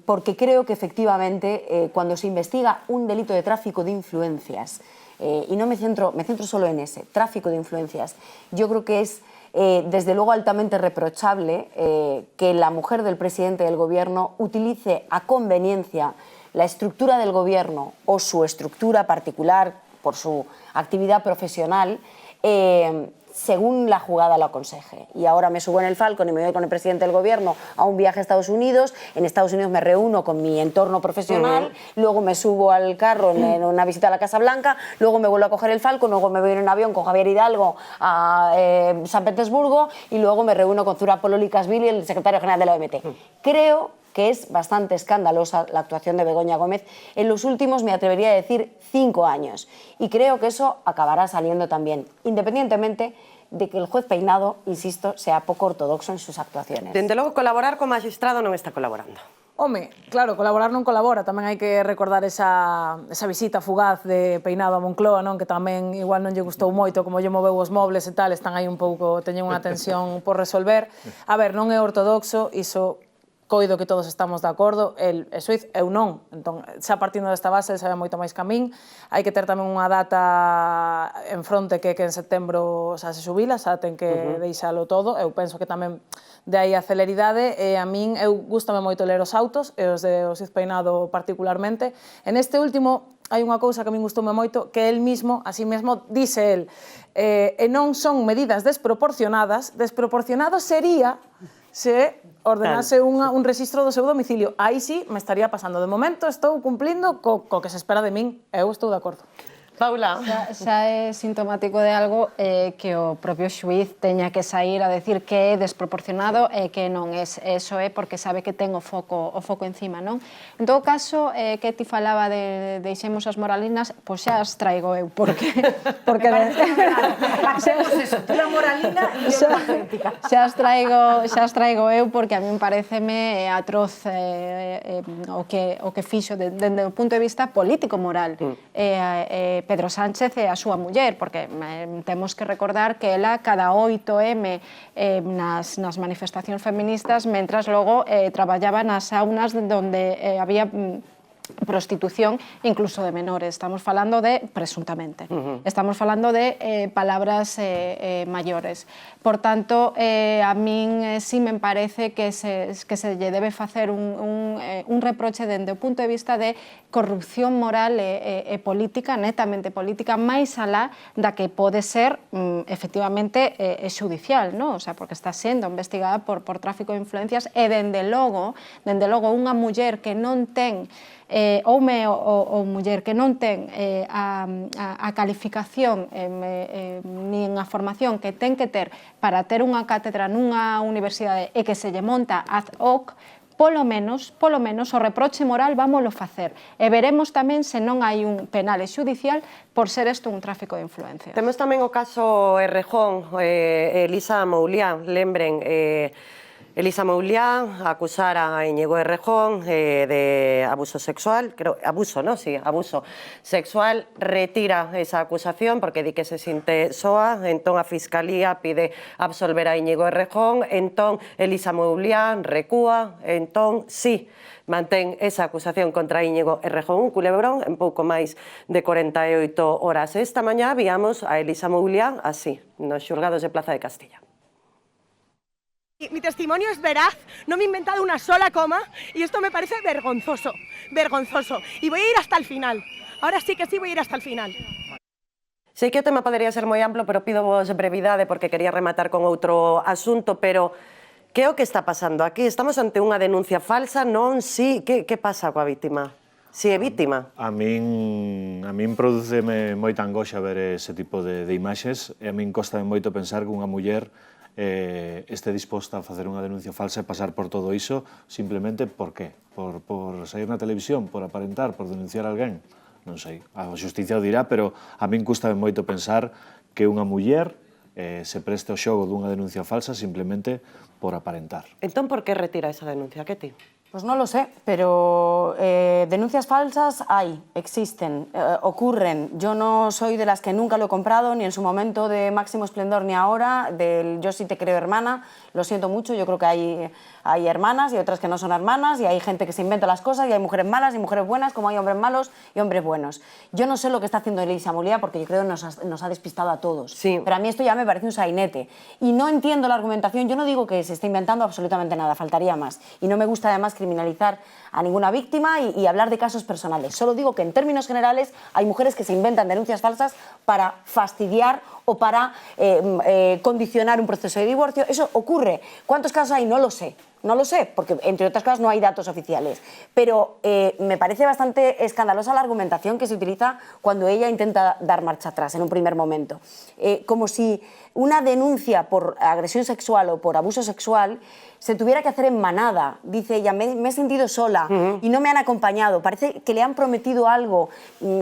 [SPEAKER 2] Porque creo que efectivamente cuando se investiga un delito de tráfico de influencias, y no me centro solo en ese, tráfico de influencias, yo creo que es desde luego altamente reprochable que la mujer del presidente del Gobierno utilice a conveniencia la estructura del Gobierno o su estructura particular por su actividad profesional según la jugada lo aconseje. Y ahora me subo en el Falcon y me voy con el presidente del Gobierno a un viaje a Estados Unidos. En Estados Unidos me reúno con mi entorno profesional, luego me subo al carro en una visita a la Casa Blanca, luego me vuelvo a coger el Falcon, luego me voy en un avión con Javier Hidalgo a San Petersburgo y luego me reúno con Zura Pololikashvili, el secretario general de la OMT. Creo que es bastante escandalosa la actuación de Begoña Gómez en los últimos, me atrevería a decir, 5 años. Y creo que eso acabará saliendo también, independientemente de que el juez Peinado, insisto, sea poco ortodoxo en sus actuaciones.
[SPEAKER 1] Dende logo, colaborar co magistrado non está colaborando.
[SPEAKER 5] Home, claro, colaborar non colabora, tamén hai que recordar esa visita fugaz de Peinado a Moncloa, non, que tamén igual non lle gustou moito, como lle moveu os mobles e tal, están aí un pouco, teñen unha tensión por resolver. A ver, non é ortodoxo, iso coido que todos estamos de acordo, el é xuiz, eu non. Entón, xa partindo desta base, sabe moito máis que a min. Hai que ter tamén unha data en fronte que en setembro xa se xubila, xa ten que deixalo todo. Eu penso que tamén de aí a celeridade, e a min, eu gustame moito ler os autos, e os de o xuiz Peinado particularmente. En este último, hai unha cousa que a min gustoume moito, que el mismo, así mesmo, dice el, e non son medidas desproporcionadas, desproporcionado sería se ordenase un registro do seu domicilio. Aí sí me estaría pasando. De momento estou cumplindo co que se espera de min. Eu estou de acordo.
[SPEAKER 1] Paula.
[SPEAKER 3] Xa é sintomático de algo que o propio xuiz teña que sair a decir que é desproporcionado e que non é. Eso é porque sabe que ten o foco encima, non? En todo caso, que ti falaba de deixemos as moralinas, pois xa as traigo eu, porque
[SPEAKER 10] la moralina e eu a crítica.
[SPEAKER 3] xa as traigo eu porque a min pareceme atroz o que fixo dende o punto de vista político-moral. Pedro Sánchez e a súa muller, porque temos que recordar que ela cada 8M nas manifestacións feministas, mentras logo traballaba nas saunas donde había prostitución, incluso de menores. Estamos falando de, presuntamente, estamos falando de palabras mayores. Por tanto, a min sí me parece que se lle debe facer un reproche dende o punto de vista de corrupción moral e política, netamente política, máis alá da que pode ser, efectivamente, xudicial, non? O sea, porque está sendo investigada por tráfico de influencias e, dende logo, unha muller que non ten home ou muller que non ten a calificación nin a formación que ten que ter para ter unha cátedra nunha universidade e que se lle monta ad hoc, polo menos o reproche moral vámolo facer. E veremos tamén se non hai un penal xudicial por ser isto un tráfico de influencias.
[SPEAKER 1] Temos tamén o caso Errejón, Elisa Moulián, lembren, Elisa Mouliá acusara a Íñigo Errejón de abuso sexual, abuso sexual, retira esa acusación porque di que se sinte soa, entón a Fiscalía pide absolver a Íñigo Errejón, entón Elisa Mouliá recúa, entón sí, mantén esa acusación contra Íñigo Errejón, un culebrón en pouco máis de 48 horas. Esta mañá víamos a Elisa Mouliá así, nos xulgados de Plaza de Castilla.
[SPEAKER 11] Mi testimonio es veraz, no me he inventado una sola coma y esto me parece vergonzoso, vergonzoso. Y voy a ir hasta el final, ahora sí que sí voy a ir hasta el final.
[SPEAKER 1] Sei que o tema podería ser moi amplo, pero pido vos brevidade porque quería rematar con outro asunto, pero que é o que está pasando aquí? Estamos ante unha denuncia falsa, non? Sí, que pasa coa vítima? Si é vítima?
[SPEAKER 4] A min produceme moita angoxa ver ese tipo de imaxes e a min costame moito pensar que unha muller este disposta a facer unha denuncia falsa e pasar por todo iso simplemente por qué? Por sair na televisión, por aparentar, por denunciar a alguén? Non sei, a xusticia o dirá, pero a min custame moito pensar que unha muller se preste ao xogo dunha denuncia falsa simplemente por aparentar.
[SPEAKER 1] Entón, por que retira esa denuncia? Que ti?
[SPEAKER 2] Pues no lo sé, pero denuncias falsas hay, existen, ocurren. Yo no soy de las que nunca lo he comprado, ni en su momento de máximo esplendor, ni ahora, del yo sí te creo hermana. Lo siento mucho, yo creo que hay hermanas y otras que no son hermanas, y hay gente que se inventa las cosas, y hay mujeres malas y mujeres buenas, como hay hombres malos y hombres buenos. Yo no sé lo que está haciendo Elisa Mouliá, porque yo creo que nos ha despistado a todos.
[SPEAKER 1] Sí.
[SPEAKER 2] Pero a mí esto ya me parece un sainete. Y no entiendo la argumentación, yo no digo que se esté inventando absolutamente nada, faltaría más. Y no me gusta además criminalizar a ninguna víctima y hablar de casos personales. Solo digo que en términos generales hay mujeres que se inventan denuncias falsas para fastidiar o para condicionar un proceso de divorcio. Eso ocurre. ¿Cuántos casos hay? No lo sé. No lo sé, porque entre otras cosas no hay datos oficiales. Pero me parece bastante escandalosa la argumentación que se utiliza cuando ella intenta dar marcha atrás en un primer momento. Como si una denuncia por agresión sexual o por abuso sexual se tuviera que hacer en manada. Dice ella, me he sentido sola y no me han acompañado. Parece que le han prometido algo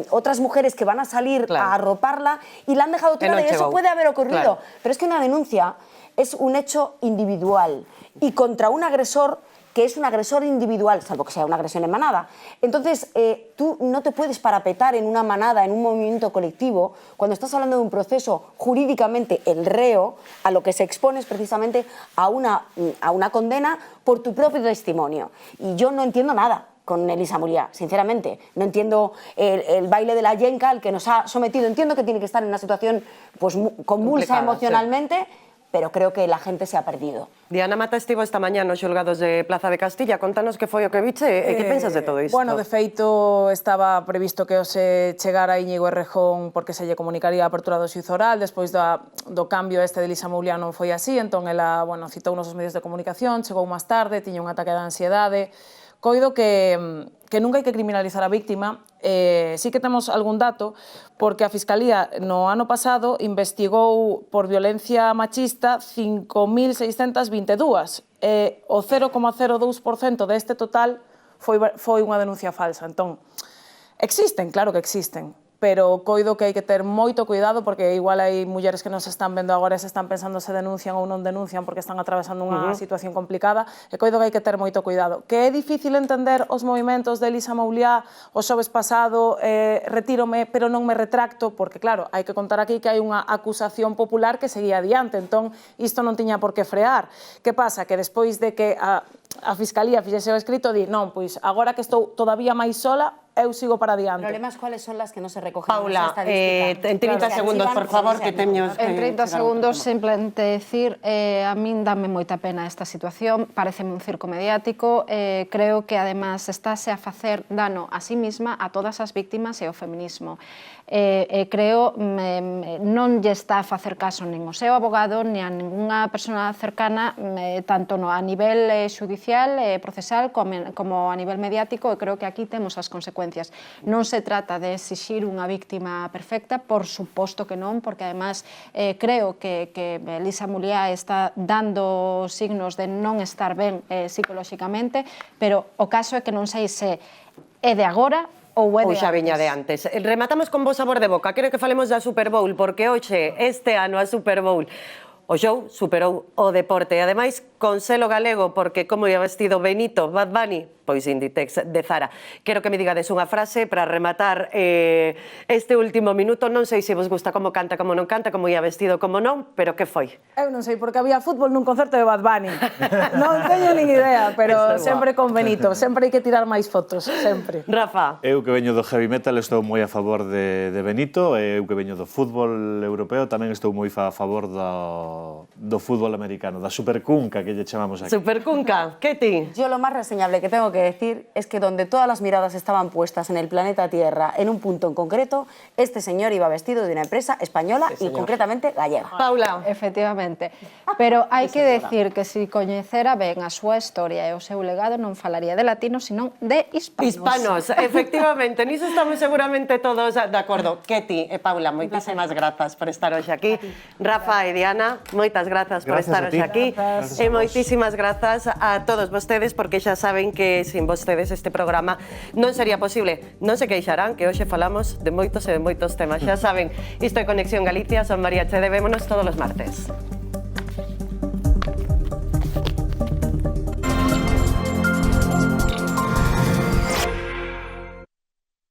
[SPEAKER 2] otras mujeres que van a salir a arroparla y la han dejado tirada. Y eso puede haber ocurrido. Claro. Pero es que una denuncia es un hecho individual y contra un agresor que es un agresor individual, salvo que sea una agresión en manada. Entonces, tú no te puedes parapetar en una manada, en un movimiento colectivo, cuando estás hablando de un proceso jurídicamente, el reo, a lo que se expone es precisamente a una condena por tu propio testimonio. Y yo no entiendo nada con Elisa Mouliá, sinceramente. No entiendo el baile de la yenca al que nos ha sometido. Entiendo que tiene que estar en una situación pues, convulsa emocionalmente, sí. Pero creo que la gente se ha perdido.
[SPEAKER 1] Diana Mata estivo esta mañá nos xulgados de Plaza de Castilla. Contanos que foi o que viche e que pensas de todo isto?
[SPEAKER 5] Bueno, de feito, estaba previsto que se chegara Íñigo Errejón porque se lle comunicaría a apertura do xuízo oral. Despois do cambio de Elisa Mouliá non foi así, entón ela citounos os medios de comunicación, chegou máis tarde, tiña un ataque de ansiedade. Coido que nunca hai que criminalizar a víctima. Sí que temos algún dato, porque a Fiscalía no ano pasado investigou por violencia machista 5.622. O 0,02% deste total foi unha denuncia falsa. Entón, existen, claro que existen, pero coido que hai que ter moito cuidado porque igual hai mulleres que nos están vendo agora e se están pensando se denuncian ou non denuncian porque están atravesando unha situación complicada e coido que hai que ter moito cuidado. Que é difícil entender os movimentos de Elisa Mouliá o xoves pasado, retírome pero non me retracto, porque claro, hai que contar aquí que hai unha acusación popular que seguía adiante, entón isto non tiña por que frear. Que pasa? Que despois de que a Fiscalía fixese o escrito, di, non, pois agora que estou todavía máis sola, eu sigo para adiante.
[SPEAKER 2] Problemas, ¿cuáles son las que no se recogen
[SPEAKER 1] Paula,
[SPEAKER 2] en esta estadística?
[SPEAKER 1] en 30 segundos, por favor, que teños que...
[SPEAKER 3] En 30 segundos, simplemente decir, a min dame moita pena esta situación, pareceme un circo mediático, creo que además estáse a facer dano a sí misma, a todas as víctimas e ao feminismo. Creo non lle está a facer caso nin o seu abogado, nin a ninguna persona cercana, tanto a nivel xudicial, procesal, como a nivel mediático, e creo que aquí temos as consecuencias. Non se trata de exixir unha víctima perfecta, por suposto que non, porque además creo que Elisa Mouliá está dando signos de non estar ben psicolóxicamente, pero o caso é que non sei se é de agora ou
[SPEAKER 1] xa viña de antes. Rematamos con vos sabor de boca. Quero que falemos da Super Bowl, porque hoxe, este ano, a Super Bowl, O show superou o deporte e ademais con selo galego porque como ia vestido Benito, Bad Bunny, pois Inditex de Zara. Quero que me digades unha frase para rematar este último minuto. Non sei se vos gusta como canta, como non canta, como ia vestido, como non, pero que foi?
[SPEAKER 5] Eu non sei, porque había fútbol nun concerto de Bad Bunny. Non teño nin idea, pero sempre con Benito. Sempre hai que tirar máis fotos, sempre.
[SPEAKER 1] Rafa.
[SPEAKER 4] Eu que veño do heavy metal estou moi a favor de Benito, e eu que veño do fútbol europeo tamén estou moi a favor do fútbol americano, da supercunca que lle chamamos aquí.
[SPEAKER 1] Supercunca, que ti?
[SPEAKER 2] Yo lo más reseñable que tengo que decir es que donde todas las miradas estaban puestas en el planeta Tierra, en un punto en concreto, este señor iba vestido de una empresa española y concretamente gallega.
[SPEAKER 1] Paula.
[SPEAKER 3] Efectivamente. Pero hai que decir que se coñecera ben a súa historia e o seu legado non falaría de latinos, senón de hispanos.
[SPEAKER 1] Hispanos, efectivamente. Niso estamos seguramente todos de acordo. Keti e Paula, moitísimas grazas por estar hoxe aquí. Rafa e Diana, moitas grazas por estar hoxe aquí. E moitísimas grazas a todos vostedes, porque xa saben que sin vostedes este programa non sería posible. Non se queixarán que hoxe falamos de moitos e de moitos temas. Xa saben, isto é Conexión Galicia, son María Chede, vémonos todos os martes.